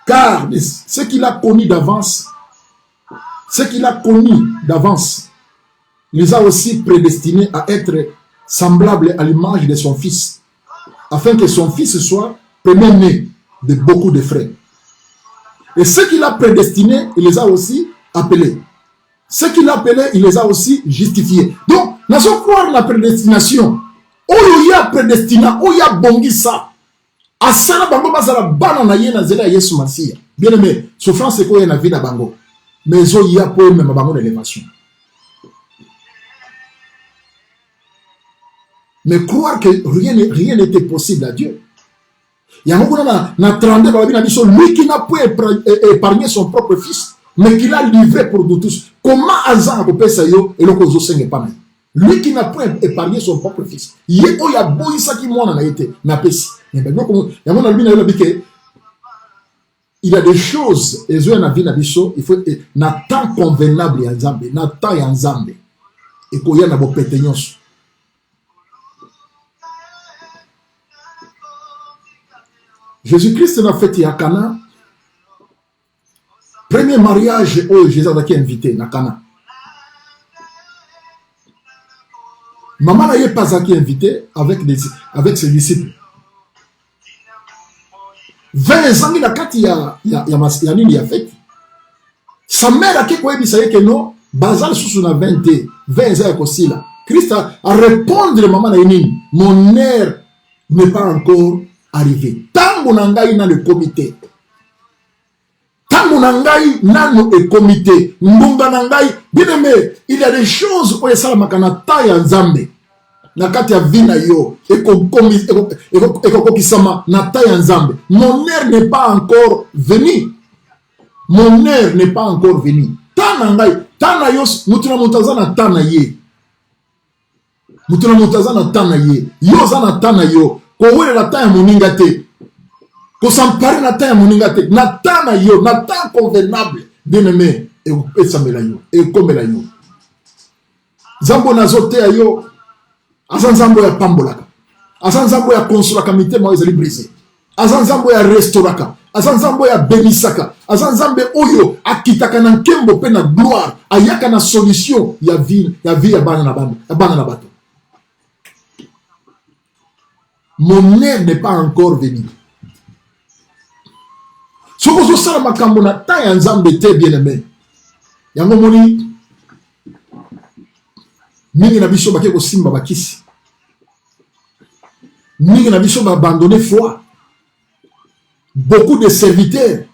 A: car ce qu'il a connu d'avance. Ce qu'il a connu d'avance, il les a aussi prédestinés à être semblables à l'image de son fils, afin que son fils soit premier-né de beaucoup de frères. Et ce qu'il a prédestinés, il les a aussi appelés. Ce qu'il a appelés, il les a aussi justifiés. Donc, nous allons croire la prédestination. Oh, il y a prédestinat, oh, il y a bongisa. asala bango bazala bana na ye na nzela ya Yesu Masiya. Bien aimé, souffrance c'est quoi na vie na bango, mais zo ya po même bango d'élévation. Mais croire que rien n'était possible à Dieu. Il y a un na 32 lui qui n'a pas épargné son propre fils, mais qui l'a livré pour nous tous. Comment Azan a coupé ça yo et le cause n'est pas mal. Lui qui n'a pas épargné son propre fils. Il y a beau ça qui m'en a été n'a pas si. Mais maintenant il y a mon ami il y a des choses et zo na vie na biso il faut na temps convenable ya Nzambe, na temps ya Nzambe. Et ko ya na bo petenyos. Jésus-Christ n'a fait à Cana. Premier mariage où Jésus a été invité à Cana. Maman n'a pas été invité avec ses disciples. 20 ans, il a fait. Sa mère a dit que non, Bazal sous la 20 ans aussi là. Christ a répondu à maman mon heure n'est pas encore arrivé. Tant mon engaï dans le comité. Tant mon engaï dans le comité. Mbunga nangaï. Bien aimé, il y a des choses où il y a makana taille en Zambé. Na kati ya vina yo. Eko kisama na taille en Zambé. Mon heure n'est pas encore venu. Mon heure n'est pas encore venu. Tant nangaï. Tant na yo. Mutuna mutazana tant na ye. Mutuna mutazana tant na ye. Yo zana tant na yo. Kowele la taille moninga te. Ko s'empare la taille moninga te. Na taille na yo, na taille convenable. Bien aimé, et samela yo, et comme la yo. Zambo na zote yo. Azan zambo ya pambolaka. Azan zambo ya konsolaka mitema ezali brisé. Azan zambo ya restauraka. Azan zambo ya benisaka. Azan zambe oyo akitaka na nkembo pe na gloire. Ayaka na solution ya vie ya bana na bana. Ya bana na bato. Mon heure n'est pas encore venu. Ce que je sais, ma cambona, ta ya nzambe te bien aimé. Yango moni, mingi na biso bake ko simba bakisi. Mingi na biso ba abandonné foi. Beaucoup de serviteurs.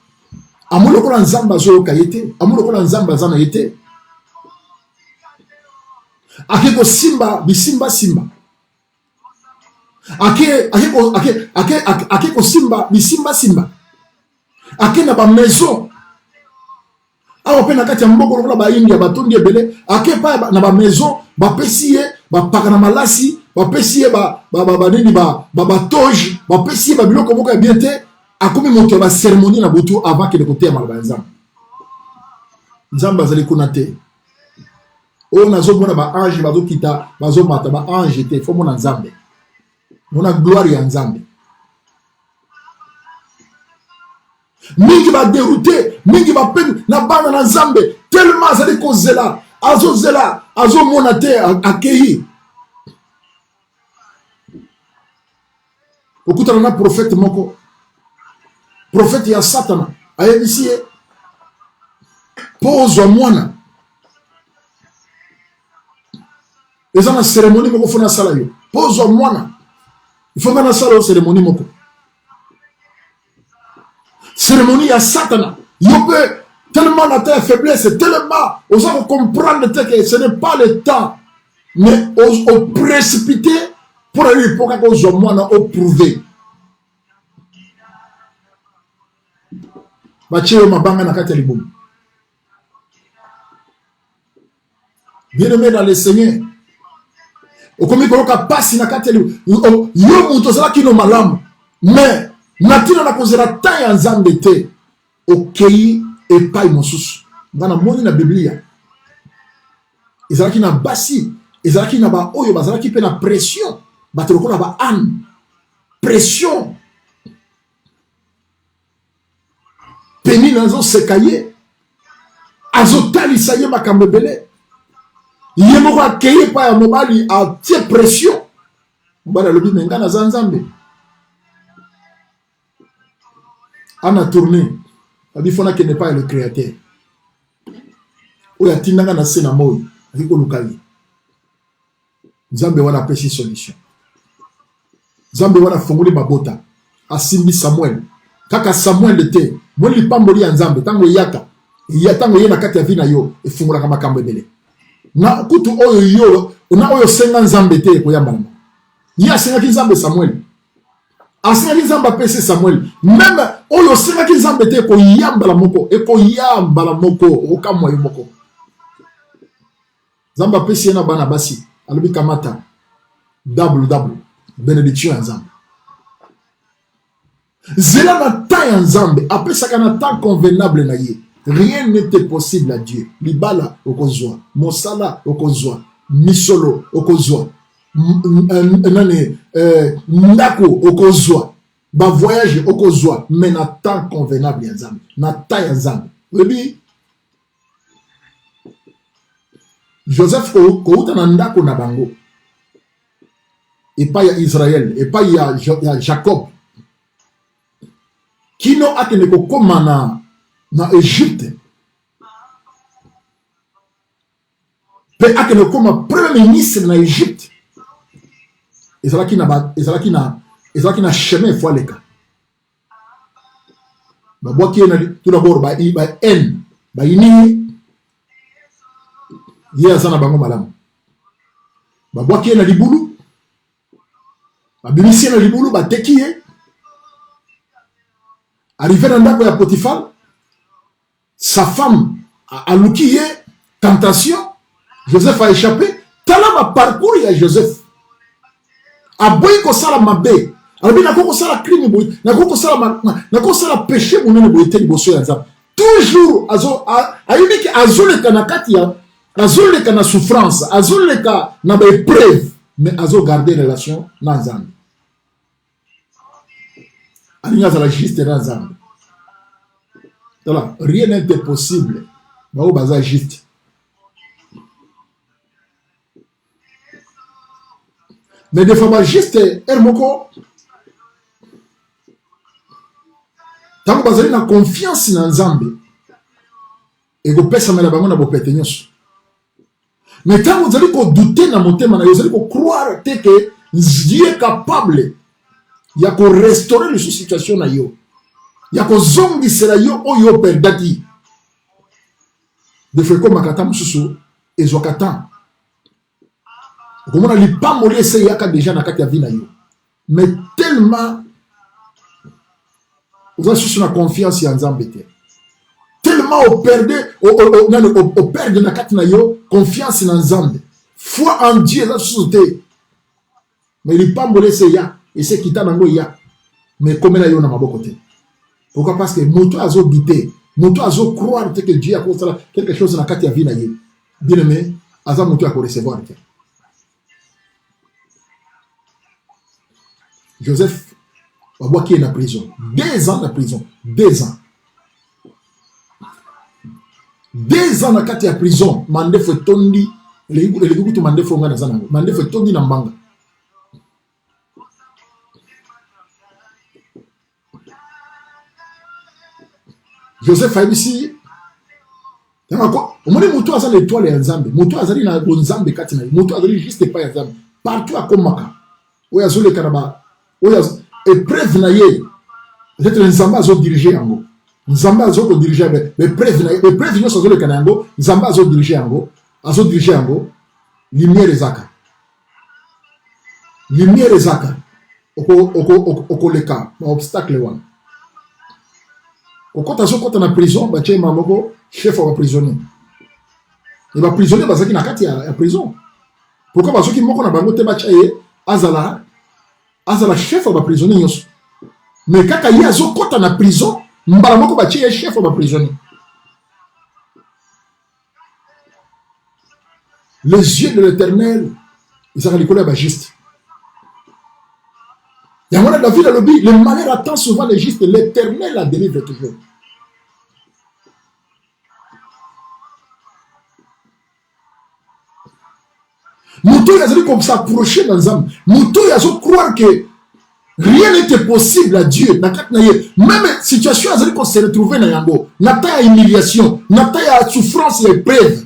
A: Amulo ko nzamba zo kayete, amulo ko nzamba zana yete. Ake ko simba bisimba simba. Ake ko simba bisimba simba. Ake na ba maison awa pe na kati ya mboko lokola ba india batondi ebele ake pa na ba maison ba pesiye ba pakana malasi ba pesiye ba nini ba toge ba pesiye ba biloko moko ya bien te akomi moto ba cérémonie na butu avant que de côté ya malaba nzamba nzamba azali kuna te o nazo mona ba ange bazo kita bazo mata ba ange te fo mona nzambe mona gloire ya nzambe. Mingi va dérouter, mingi va peine na bana na Nzambe tellement azali ko zela, azo monate akei. Okuta na prophète moko. Prophète ya Satana, ayebisi pose mwana. Eza na cérémonie moko fona sala yo. Pose mwana. Il faut na sala cérémonie moko. Cérémonie à Satana. Il peut tellement la terre faiblesse, tellement on va comprendre que ce n'est pas le temps, mais au précipité pour aller pour qu'on moins au prouver. Bacheo mabanga na kati ya libumu. Bien aimé dans le Seigneur. Okomi koloka pasi na kati ya libumu. Yo muto sala kino malamu. Mais natina na kozela ta ya Nzambe te okei epai mosusu ngana moni na Biblia ezalaki na basi ezalaki na ba oyo bazalaki pe na pression batoloko na ba âne pression peni nazo sekaye azotalisa ye makambo ebele ye moko akei epai ya mobali atie pression mobali alobi me nga naza Nzambe. On a tourné. Il faut qu'il n'est pas le créateur. Ou ya tinanga na sena moy. Riko lukali. Nzambe wana pesi solution. Nzambe wana fongoli mabota. asimbi Samuel. Kaka Samuel était. Mon li pamboli ya Nzambe. Tango yaka. Tango ye na kati ya vi na yo. Efungolaka makambo ebele. Na kutu oyo yo. Ona oyo senga Nzambe te koyamba. Ye asengaki Nzambe Samuel. Asengaki Nzambe apesi Samuel. Même oyo asengaki Nzambe te koyamba la moko. Ekoyamba la moko. Okamwa yo moko. Nzambe apesi ye na bana basi. Alobi kamata. Double. Bénédiction ya Nzambe. Zela na temps ya Nzambe. Apesaka na temps convenable na ye. Rien n'était possible à Dieu. Libala okozwa. Mosala okozwa. Misolo okozwa. Ndako okozwa. Ba voyage okozwa. Mais na temps convenable ya Nzambe. Na temps ya Nzambe. Webi Joseph kouta na ndako na bango. Epai ya Israël. Epai ya Jacob. Kino akene kokoma na Egypte. Pe akene koma premier ministre na Egypte. Ezalaki na chemin foaleka. Ba boaki na tout d'abord ba en ba ini ye azana bango malamu. Ba boaki na libulu. Ba bimisi na libulu ba tekiye. Arrivé dans ndako ya Potiphar, sa femme a lukiye tentation. Joseph a échappé. Tala ma parcours ya Joseph. A boyi ko sala mabe. Alors na ko sala crime boyi, na ko sala péché monene boyi te liboso ya Nzambe. Toujours ayibiki azoleka na kati ya azoleka na souffrance, azoleka na ba épreuve, mais azo garder relation na Nzambe. Alinga juste na Nzambe. Voilà, rien n'était possible. Bao baza juste. Mais des fois juste ermoko. Tango bazali na confiance na Nzambe. Ego pesa mela bango na bopete nyonso. Mais tango zali ko douter na motema na yo, zali ko croire que Dieu est capable ya ko restaurer le situation na yo. Ya ko zongisela yo oyo perdaki. De fait comme makata mususu ezokata. Comme on a li pamboli ese yaka déjà na kati ya vi na yo. Mais tellement vous avez sur la confiance ya Nzambe te. Tellement au perdre na kati na yo confiance na Nzambe. Foi en Dieu la société. Mais li pamboli ese ya et c'est kita nango ya. Mais comme na yo na maboko te. Pourquoi? Parce que moto azo douter, moto azo croire que Dieu a construit quelque chose dans la kati ya vie na ye. Bien aimé, aza moto a ko recevoir te. Joseph Babwa qui est en prison. 2 ans de prison. 2 ans. 2 ans na kati ya prison. Mande fo tondi. Le gutu mande fo nga na zanango. Mande fo tondi na mbanga. Joseph a ici. Omoni mutu azali l'étoile ya Nzambe. Mutu azali na Nzambe kati na. Mutu azali juste pas ya Nzambe. Partout akomaka. Oya zole kanaba. Oya épreuve na ye. Peut-être Nzambe azo diriger yango. Nzambe azo ko diriger mais épreuve na ye. Épreuve nyonso azole kana yango. Nzambe azo diriger yango. Azo diriger yango. Lumière ezaka. Lumière ezaka. Oko leka. Ma obstacle wana. Quand azo kota na prison, ba tche mamoko chef wa prisonnier. Et ba prisonnier bazaki na kati ya prison. Pourquoi bazo ki moko na bango te ba tche azala chef wa prisonnier nyonso. Mais kaka ye azo kota na prison, mbala moko ba tche chef wa prisonnier. Les yeux de l'Éternel, ils sont likolo ba juste. Il y a David a lobby, le malheur attend souvent les justes, l'Éternel la délivre toujours. Moutou il a dit comme s'approcher dans Nzambe. Moutou il a dit croire que rien n'était possible à Dieu. Même situation il a dit qu'on se retrouvait dans Yango. Nata ya humiliation, nata ya souffrance et épreuve.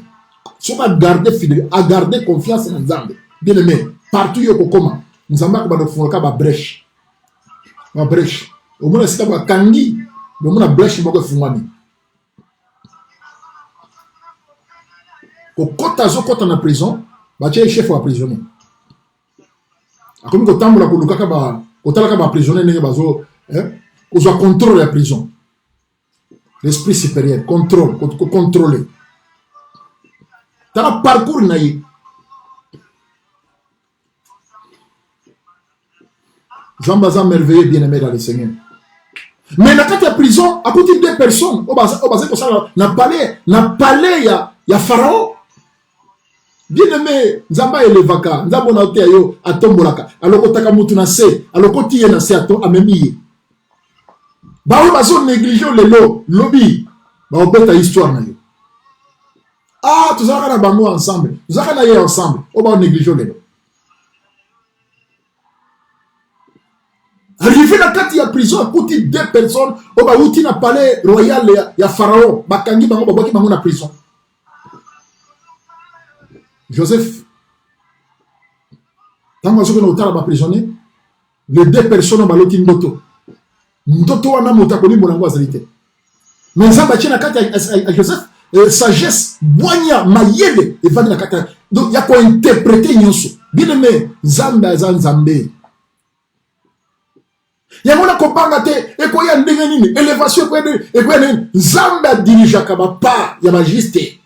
A: Si on a gardé fidèle, à garder confiance en Nzambe. Bien aimé, partout yoko koma. Nzambe ko ba fondaka ba brèche. ma brèche au moins c'est pas kangi mais mon brèche moko fungwami ko kota na prison ba tie chef wa prisonnier akomi ko tambola ko lukaka ba ko talaka ba prisonnier ndenge bazo ko zo contrôle la prison l'esprit supérieur contrôler tala parcours na ye Jean-Bazan merveilleux bien-aimé dans le Seigneur. Mais dans la prison, à côté de 2 personnes, au bas comme ça, na palais ya Pharaon. Bien-aimé, Nzamba et Levaka, Nzamba na ote yo atombolaka. Alors kotaka mutu na se, alors kotiye na se ato amemiye. Ba o bazo négliger lelo, lobby. Ba obeta histoire na yo. Ah, tout ça na bango ensemble. Tout ça na ye ensemble. O ba négliger lelo. Arrivé dans la prison, à côté de 2 personnes, au bas où tu n'as palais royal, il y a Pharaon, Bakangi, Bango, Babaki, Bango, na prison. Joseph, quand on a prisonnier, les 2 personnes ont baloté Ndoto. Ndoto a monté à Koli, Monango, Azalite. Mais ça, Bachina Kata à Joseph, sagesse, boigna, maïede, et va de la Kata. Donc, il y a quoi interpréter Nyonso. Bien aimé, Zamba, Zambé. Il y a mon accompagnement et quoi y a une élévation et quoi Zamba dirijaka pas y a majesté.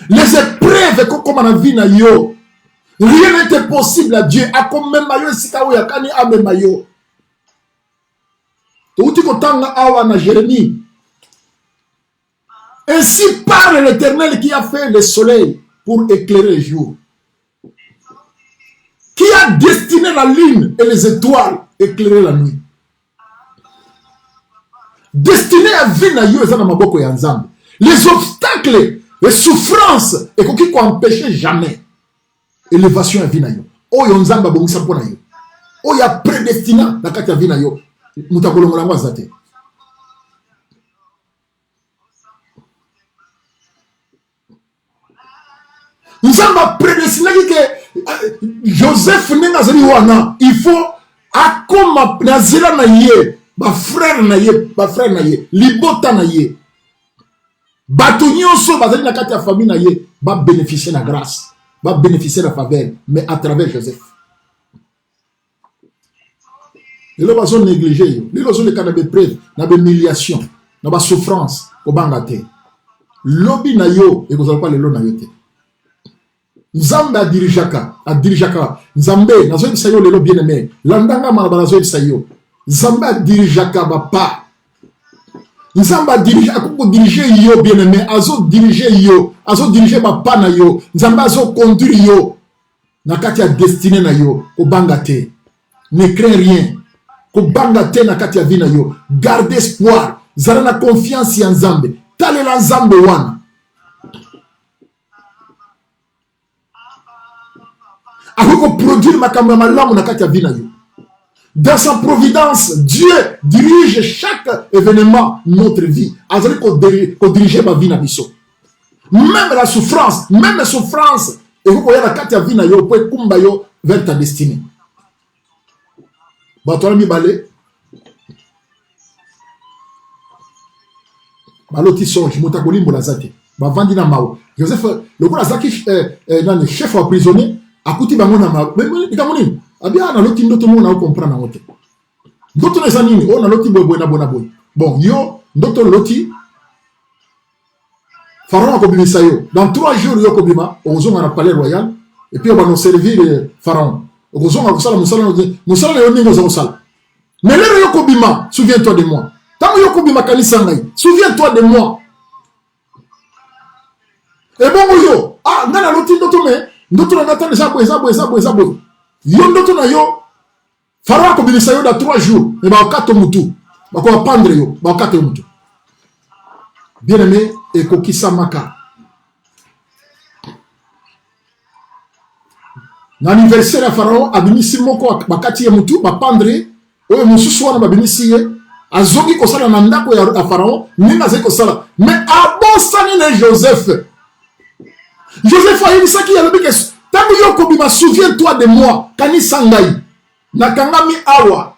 A: Les épreuves comme on a vu na yo, rien n'était possible à Dieu. A comme même mayo sikawo ya kani ame mayo. To uti ko tanga awa na Jérémie. Ainsi parle l'Éternel qui a fait le soleil pour éclairer le jour, qui a destiné la lune et les étoiles éclairer la nuit. Destiné à vivre na les obstacles, les souffrances, et qui empêcher jamais élévation à vivre na yo. Oh yo nzamba bongisa pona yo. Oh ya prédestiné na kati ya vivre na yo. Mutakolongola ngwazate. Nzamba prédestiné que Joseph n'engazeli wana, il faut akoma nazela na ye ba frère na ye libota na ye bato nyonso bazali na kati ya famille na ye ba bénéficier la grâce, ba bénéficier la faveur, mais à travers Joseph. Et là bazo négliger yo, li lozo le kana be preuve na be humiliation na ba souffrance ko bangate lobby na yo e ko zala pas le lo na yo te. Nzambe a dirijaka, Nzambe, nazo yebisa yo lelo bien aimé, landanga malaba nazo yebisa yo, Nzambe a dirijaka bapa, Nzambe a dirige, akoko dirige yo bien aimé, azo dirige bapa na yo, Nzambe azo conduire yo, na kati ya destiné na yo, ko bangate, ne crains rien, ko bangate na kati ya vie na yo, garde espoir, zala na confiance ya Nzambe, talela Nzambe wana. Produire ma caméra. Dans sa providence, Dieu dirige chaque événement de notre vie. Il dirige ma vie. Même la souffrance, et vous voyez la carte de vie, vous pouvez aller vers ta destinée. Batouami balé. Baloti songe, motakoli mbolazate. Bavandi na mao. Joseph, le coup Lazaki, chef ou prisonnier. Akuti bango na ma ikamoni abia na loti ndoto mo na comprendre na wote ndoto na zanini o na loti boy na bona boy bon yo ndoto loti Pharaon ko bimisa yo dans 3 jours yo ko bima on zonga na palais royal et puis on va nous servir Pharaon on zonga ko sala musala yo ningo zo sala mais le yo ko bima souviens-toi de moi tant yo ko bima kanisa ngai souviens-toi de moi et bon yo ah ngana loti ndoto me ndoto na natane zabo. Yo ndoto na yo Pharaon ko bilisa yo dans 3 jours et ba okato mutu ba ko pendre yo ba okato mutu. Bien aimé et kokisa maka. Na anniversaire ya Pharaon abimisi moko bakati ya mutu ba pendre oyo mususu wana ba bimisi ye azongi ko sala na ndako ya Pharaon ninga ze ko sala mais abosani na Joseph a dit ça qui a le bique. Tant que yo kobima, souviens-toi de moi. Kani sangai. Nakangami awa.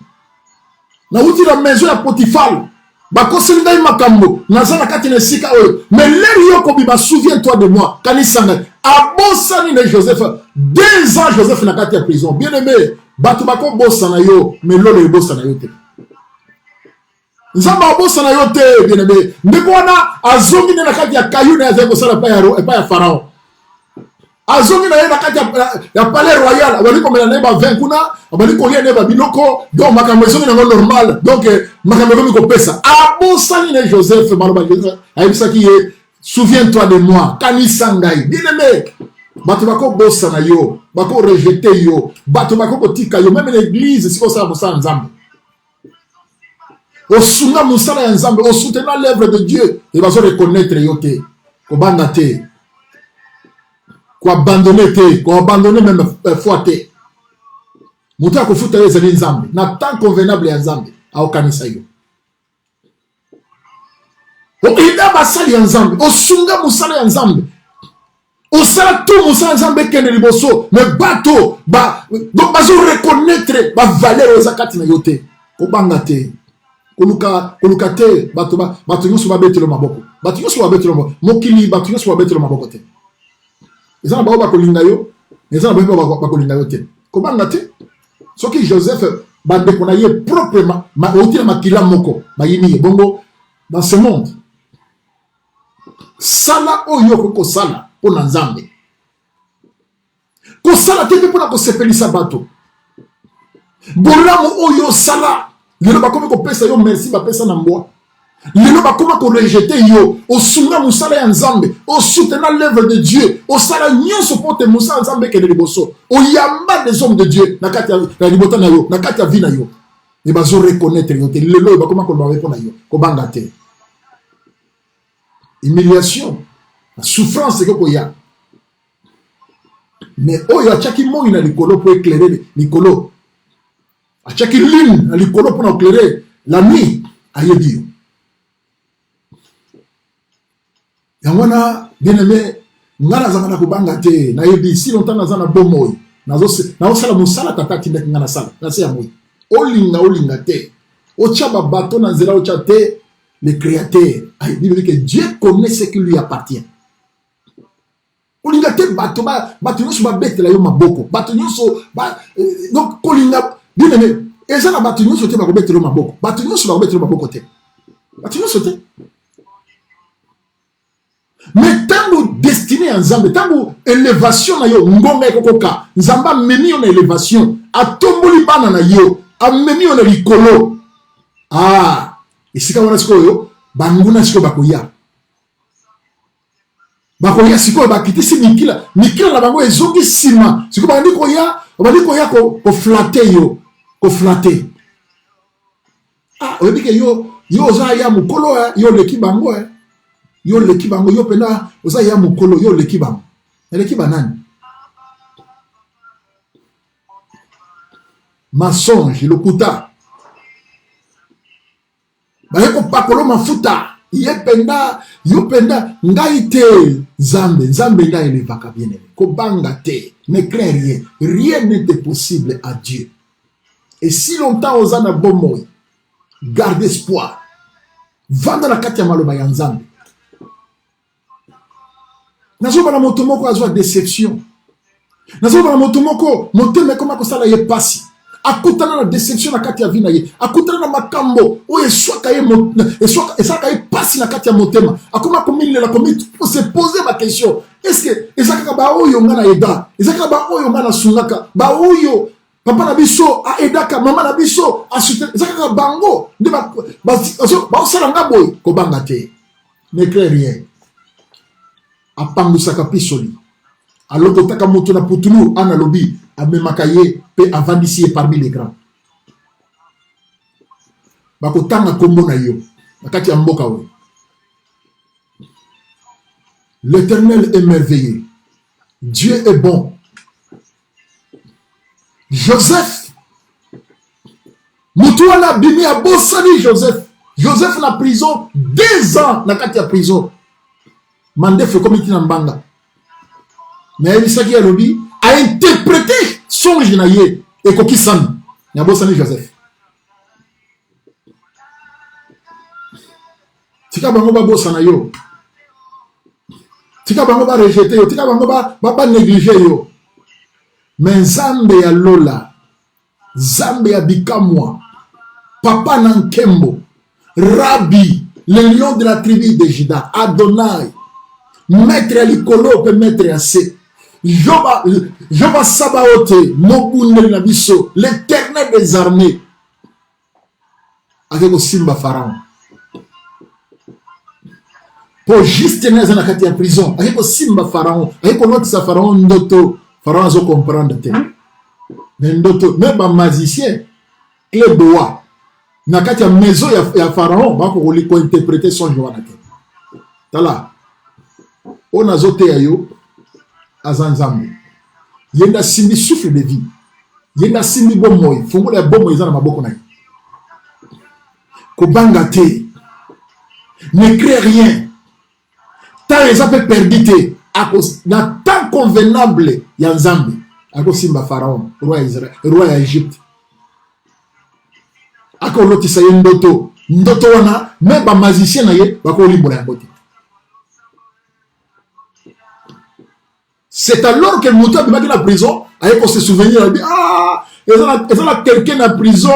A: nauti la maison ya Potifar bakoseli ngai makambo naza na kati na esika oyo mais leri yo kobiba souviens-toi de moi kanisa ngai abosani na Joseph 2 ans Joseph na kati ya prison bien aimé bato bakobosana yo mais lolo ebosana yo te nzamba abosana yo te bien aimé ndeko wana azongi na kati ya kayu na azali kosala epai ya Pharaon azongi na ye na kati ya palais royal abali komela na ye bavin kuna abali kolia na ye babiloko donc makambo ezongi nango normal donc makambo ekomi kopesa abosani na Joseph maloba ayebisaki ye souviens-toi de moi kanisa ngai bien aimé bato bakobosana yo bakorejete yo bato bakokotika yo même l'église sikosala mosala nzambe osunga mosala ya nzambe osoutenir l'œuvre de Dieu e bazo reconnaître yo te kobanga te abandonner te abandonner même foi te moto akofuta yo ezali nzambe na temps convenable ya nzambe aokanisa yo oida basali ya nzambe osunga mosala ya nzambe osala tout mosala ya nzambe ekende liboso mais bato donc bazo reconnaître bavaleur eza kati na yo te kobanga te koluka te bato nyonso babetelo maboko bato nyonso babetelo maboko mokili bato nyonso babetelo maboko te eza na bao bakolinga yo eza na bao bakolinga yo te kobanga te soki Joseph bandeko na ye proprement outi na makila moko bayini ye bongo dans ce monde sala oyo okosala mpo na nzambe kosala te mpe mpo na kosepelisa bato bolamu oyo osala lelo bakomi kopesa yo merci bapesa na mbwa lelo bakomi korejete yo osunga mosala ya nzambe osoutenir l'œuvre de Dieu osala nyonso mpo te mosala ya nzambe ekende liboso oyamba des hommes de Dieu na kati ya libota na yo na kati ya vi na yo e bazo reconnaître yo te lelo oyo bakomi koloba mpo na yo kobanga te humiliation la souffrance ekokoya mais oyo atiaki moi na likolo mpo éclairer likolo atiaki lune na likolo mpo na éclairer la nuit ayebi yo yango wana bien aimé nga nazanga na kobanga te nayebi si longtemps naza na bomoi naosala mosala tata atindaki nga nasala nase ya moi olinga te otya babato na nzela otya te le créateur ayebi que Dieu connaît ce qui lui appartient olinga te bato nyonso babetela yo maboko bato nyonso donc kolinga bien aimé eza na bato nyonso te bakobetela yo maboko bato nyonso bakobetela yo maboko te bato nyonso te mais tango destiné ya nzambe tango élévation na yo ngonga ekokoka nzambe amemi yo na élévation atomboli bana na yo amemi yo na likolo esika wana sikoyo banguna sikoyo bakoya sikoyo bakitisi mikila na bango ezongi nsima sikoyo bandi koya koflate yo koflate oyebi ke yo oza ya mokolo yo leki bango yo leki bango yo pena oza ya mokolo yo leki bango eleki banani mensonge lokuta baye kopakolo mafuta yo penda ngai te nzambe ngai elevaka bien aimé kobanga te ne crains rien n'est possible à Dieu et si longtemps oza na bomoi garde espoir vanda na kati ya maloba ya nzambe nazobana moto moko azwa déception nazobana moto moko motema ekoma kosala ye pasi akutana na déception na kati ya vi na ye akutana na makambo oyo eswaka ye pasi na kati ya motema akoma komilela se poser ma question est-ce que ezakaka baoyo nga na eda ezakaka baoyo nga na sungaka baoyo papa na biso aedaka mama na biso asute ezakaka bango nde baosala nga boye kobanga te ne crains rien apangusaka pisoli alokotaka moto na putulu ana lobi amemaka ye pe avandisi ye parmi les grands bakotanga kombo na yo na kati ya mboka oyo l'Éternel est merveilleux Dieu est bon Joseph moto wana bimi abosani Joseph na prison 2 ans na kati ya prison mandefe komiti na mbanga mais ebisaki alobi a interprété songe na ye ekoki sami na bosani Joseph tika bango ba bossa na yo, tika bango ba rejeter yo, tika bango ba négliger yo. Mais Nzambe ya Lola, Nzambe ya Bikamwa, Papa Nankembo, Rabbi, le lion de la tribu de Juda, Adonai, Maître Alikolo, Maître Assez, Jova Sabaote, Mokundel Nabiso, l'éternel des armées, avec Simba Pharaon. Pour juste tenir dans la prison, avec Simba Pharaon, avec notre Pharaon Ndoto, Pharaon a comprendre. Mais Ndoto, même un magicien, clé doigt, na kati ya maison ya Pharaon, ba ko interpréter son joie na tête. Tala. On a zoté ayo azanzambe. Yenda simbi souffle de vie. Yenda simbi bomoy, fongola ya bomoy za na maboko na. Ko banga te. Ne crée rien. Tant les appels perdite à cause na temps convenable ya Nzambe. À cause simba Pharaon, roi Israël, roi Égypte. Ako lotisa ye ndoto wana même ba magicien na ye bako limbola ya bote. C'est alors que Moutou a dans la prison, avec se souvenir, il dit ah, il y a quelqu'un en prison,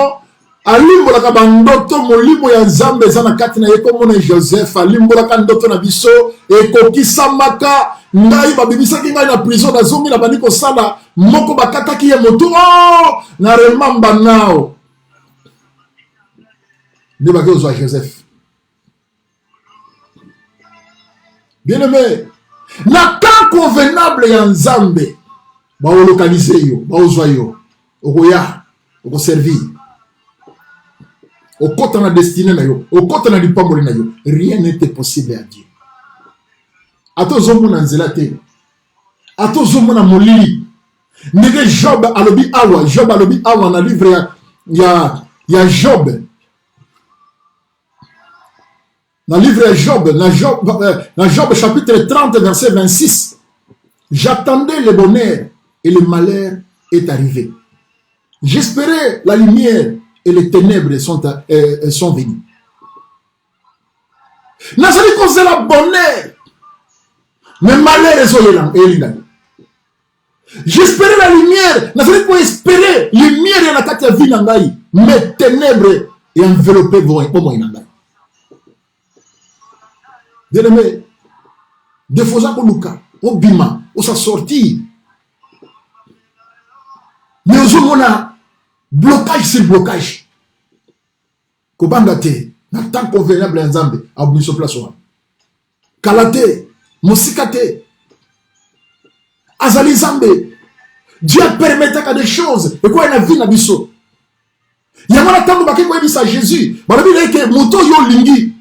A: à limbola ka bandoto mo limbo ya Nzambe za na kati na ye comme on Joseph, a limbola ka ndoto na biso et kokisa maka ngai ba bibisa ki ngai na prison na zomi na bandi ko sala moko bakata ki ye motu oh na remamba nao. Ne va pas Joseph. Bien aimé, na temps convenable ya Nzambe, ba o localiser yo, ba o zwa yo, okoya, oko servir. Au côté de la destinée na yo, au côté de l'ipamboli na yo, rien n'était possible à Dieu. Ato zomo na nzelate, ato zomo na molili. Nige Job alobi awa na livre ya Job. Dans le livre de Job chapitre 30, verset 26, j'attendais le bonheur et le malheur est arrivé. J'espérais la lumière et les ténèbres sont venues. Nazali cause la bonheur, mais malheur est là. J'espérais la lumière, nazali pour espérer lumière et la katia vie nangai, mais ténèbres et enveloppé pour moi nangai. Bien-aimé, des fois, au bima, on s'est sorti. Mais on a blocage sur blocage. Kobangate, na temps convenable en Zambie, à Bousso Place. Kalate, Mosikate, Azali Zambé. Dieu permet à des choses. Et quoi, il a vu na biso. Il y a un temps où il y a Jésus. Il y a moto yo lingi.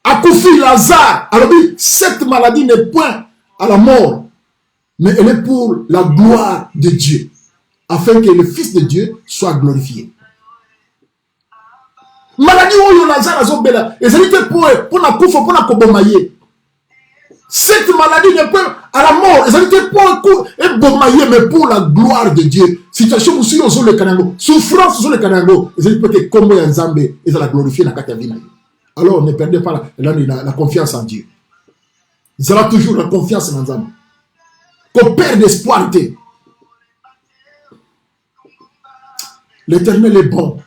A: Akoufi Lazare, alors cette maladie n'est point à la mort, mais elle est pour la gloire de Dieu, afin que le Fils de Dieu soit glorifié. Maladie où Lazare a zobela, et c'est pour la koufa, pour la kobomaye. Cette maladie n'est pas à la mort, et c'est pour la bomaye, mais pour la gloire de Dieu. Situation où sur le Kanango, souffrance sur le Kanango, et c'est pour que comme Nzambe, et ça la glorifier dans Katavina. Alors ne perdez pas la confiance en Dieu. Vous aurez toujours la confiance en Nzambe. Qu'on perd d'espoir. L'Éternel est bon.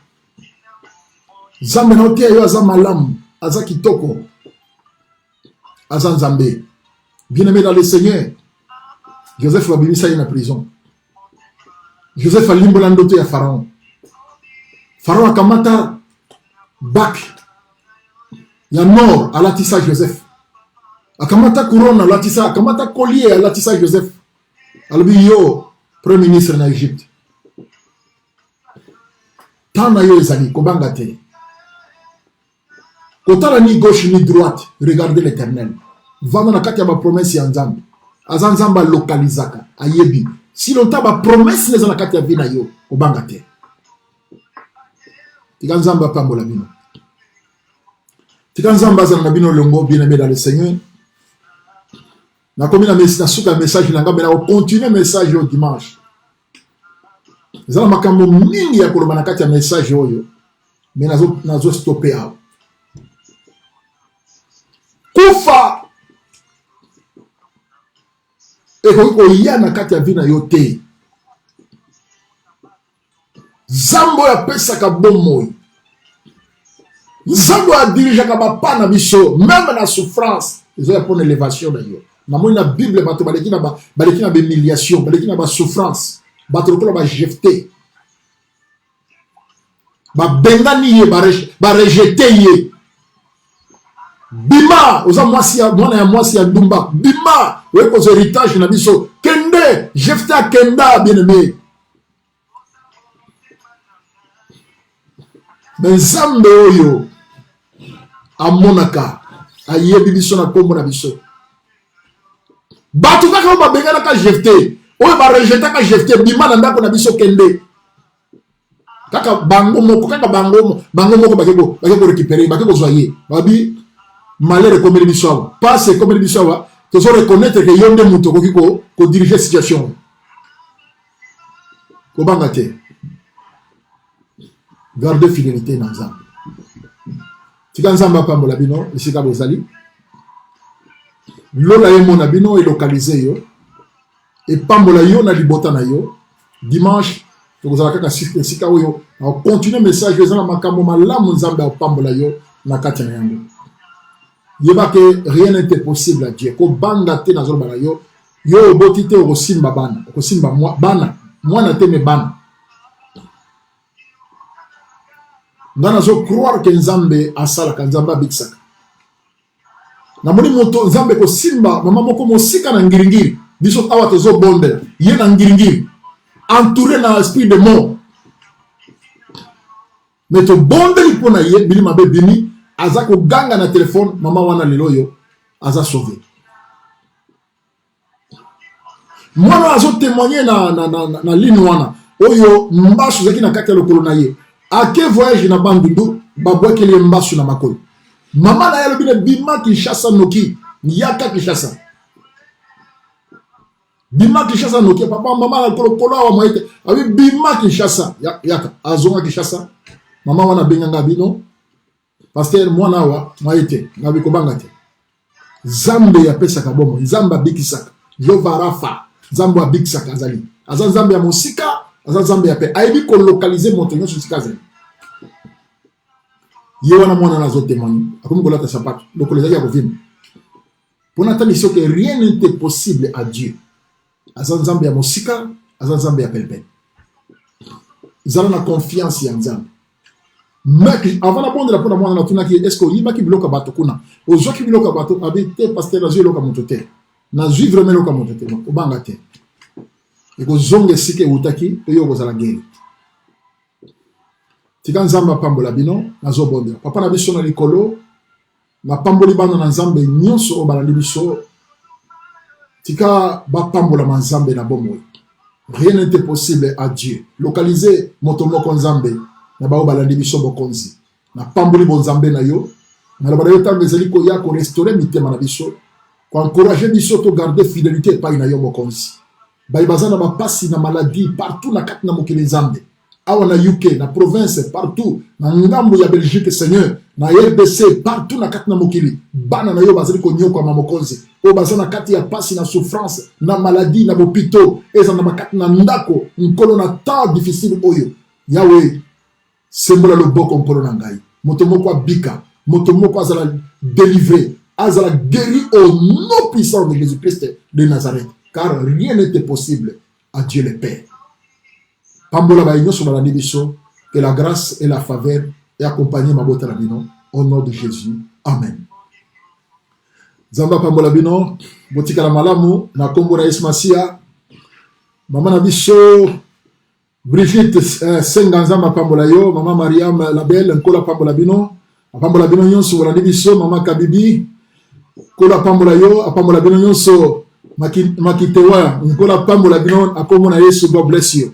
A: Nzambe na otia yo aza malamu, aza kitoko. Aza Nzambe. Bien-aimé dans le Seigneur, Joseph va bimisa na prison. Joseph a limbola ndoto ya Pharaon. Pharaon akamata bac. Il y a mort à latissa Joseph. Akamata couronne à latissa, akamata collier à latissa Joseph. Albi yo, premier ministre en Égypte. Tana yo ezali, kobanga te. Kotala ni gauche ni droite, regardez l'Éternel. Vana na kati ya ba promesse ya Nzambe. Azanzamba localisaka, ayebi. Si longtemps ba promesse neza na kati ya vina yo, kobanga te. Tika Nzamba pambola bino. Tika Nzamba za na bino longo bien-aimé dans le Seigneur. Na komi na message na ngamba na continuer message au dimanche. Zala makambo mingi ya koloba na kati ya message oyo. Mais nazo stopper aho. kufa ekoki koya na kati ya vi na yo te. Nzambe oyo apesaka bomoi, Nzambe oyo adirijaka bapa na biso même na souffrance ezoya mpona élévation na yo. Namoni na Bible bato baleki na bemiliation, baleki na basouffrance, bato lokola bajefte babengani ye, barejete ye. Bima oza mwana ya mwasi ya ndumba, bima oye kozo héritage na biso, kende jefte akenda bien aimé. Mais Nzambe oyo amonaka ayebi biso na kombo na biso. Bato kaka oyo babenganaka jefte, oyo barejetaka jefte, bima na ndako na biso kende. Kaka bango moko bakeko récupérer, bakeko zwa ye. Babi malheur ekomeli biso awa, passe ekomeli biso awa, tozo reconnaître que yo nde mutu okoki ko diriger situation. Kobanga te. Garde fidélité na Nzambe. Tika Nzambe apambola bino esika bozali. Lola ye mona bino elokalize yo. Epambola yo na libota na yo. Dimanche tokozala kaka esika oyo na continue message ezala makambo malamu Nzambe apambola yo na kati na yango. Yeba que rien n'était possible à Dieu. Ko banga te na zolo bana yo. Yo oboti te okosimba bana. Okosimba bana. Mwana te me bana. Ngana zo croire que Nzambe asalaka, Nzambe abikisaka. Na moni moto Nzambe ko simba mama moko mosika na ngiringiri. Biso awa tozo bondela. Ye na ngiringiri. Entouré na esprit de mort. Mais to bondeli pona ye bili mabe bini aza ko ganga na téléphone mama wana lelo yo aza sauvé. Mwana azo témoigner na ligne wana oyo mbasu zaki na kati ya lokolo na ye. Ake voyage na bandundu babwekeli mbasu na makolo. Mama na yelo bine bima Kinshasa noki yaka Kinshasa. Bima Kinshasa noki papa mama na kolokolo wa moite abi bima Kinshasa yaka azonga Kinshasa. Mama wana benganga bino pasteur mwana wa moite ngabi kobanga te. Nzambe ya pesa kabomo, Nzambe abikisaka. Jehova Rafa, Nzambe abikisaka azali. Aza Nzambe ya mosika, aza Nzambe ya pe. Aibi ko localiser moto nyonso sika azali. Ye wana mwana nazo témoigner. Akomi kolata sapato, localiser ya kovima. Pona ta mission que rien n'était possible à Dieu. Aza Nzambe ya mosika, aza Nzambe ya pelpen. Zala na confiance ya Nzambe. Mais avant la bonne de la pona mwana na tunaki est-ce que yiba ki bloka bato kuna. Ozo ki bloka bato abite pasteur na loka motote. Na zui vraiment loka motote. Obanga te. Eko zonge sike utaki oyo kozala ngeli. Tika Nzambe pambola bino nazo bonde. Papa na biso na likolo na pamboli bana na Nzambe nyonso obala libiso. Tika ba pambola ma Nzambe na bomo. Rien n'était possible à Dieu. Localiser motomoko Nzambe na ba obala libiso bokonzi. Na pamboli bon Nzambe na yo. Na la bala tango ezali ko ya ko restaurer mitema na biso. Ko encourager biso to garder fidélité pa ina yo bokonzi. Baibazana ba pasi na maladie partout na kati na mokili Nzambe. Awa na UK, na province, partout, na ngambo ya Belgique, Seigneur, na RDC, partout na kati na mokili. Bana na yo bazali ko nyoko ma mokonzi. O bazana kati ya pasi na souffrance, na maladie, na bopito, eza na makati na ndako, nkolo na temps difficile oyo. Yahweh, sembola loboko nkolo na ngai. Moto moko abika, moto moko azala délivré, azala guéri au nom puissant de Jésus-Christ de Nazareth. Car rien n'était possible à Dieu le Père. Pambola baïno sur la biso, que la grâce et la faveur aient accompagné ma botte à la bino, au nom de Jésus. Amen. Zamba Pambola bino, botika la malamu, na kombo na Ismasia, maman na biso, Brigitte Senganzamba Pambola yo, maman Mariam la belle, nkola Pambola bino nyonso, la biso, maman Kabibi, kola Pambola yo, Pambola bino nyonso, Makitewa, nkola Pambola bino, akomo na Yesu, God bless you.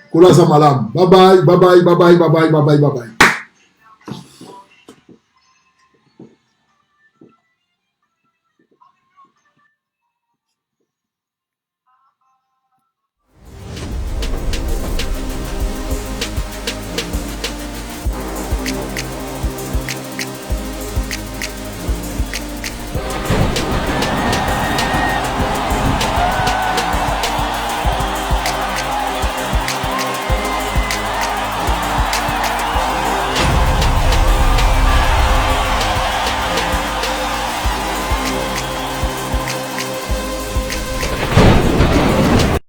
A: Kola za malam. Bye bye, bye bye, bye bye, bye bye, bye bye, bye bye.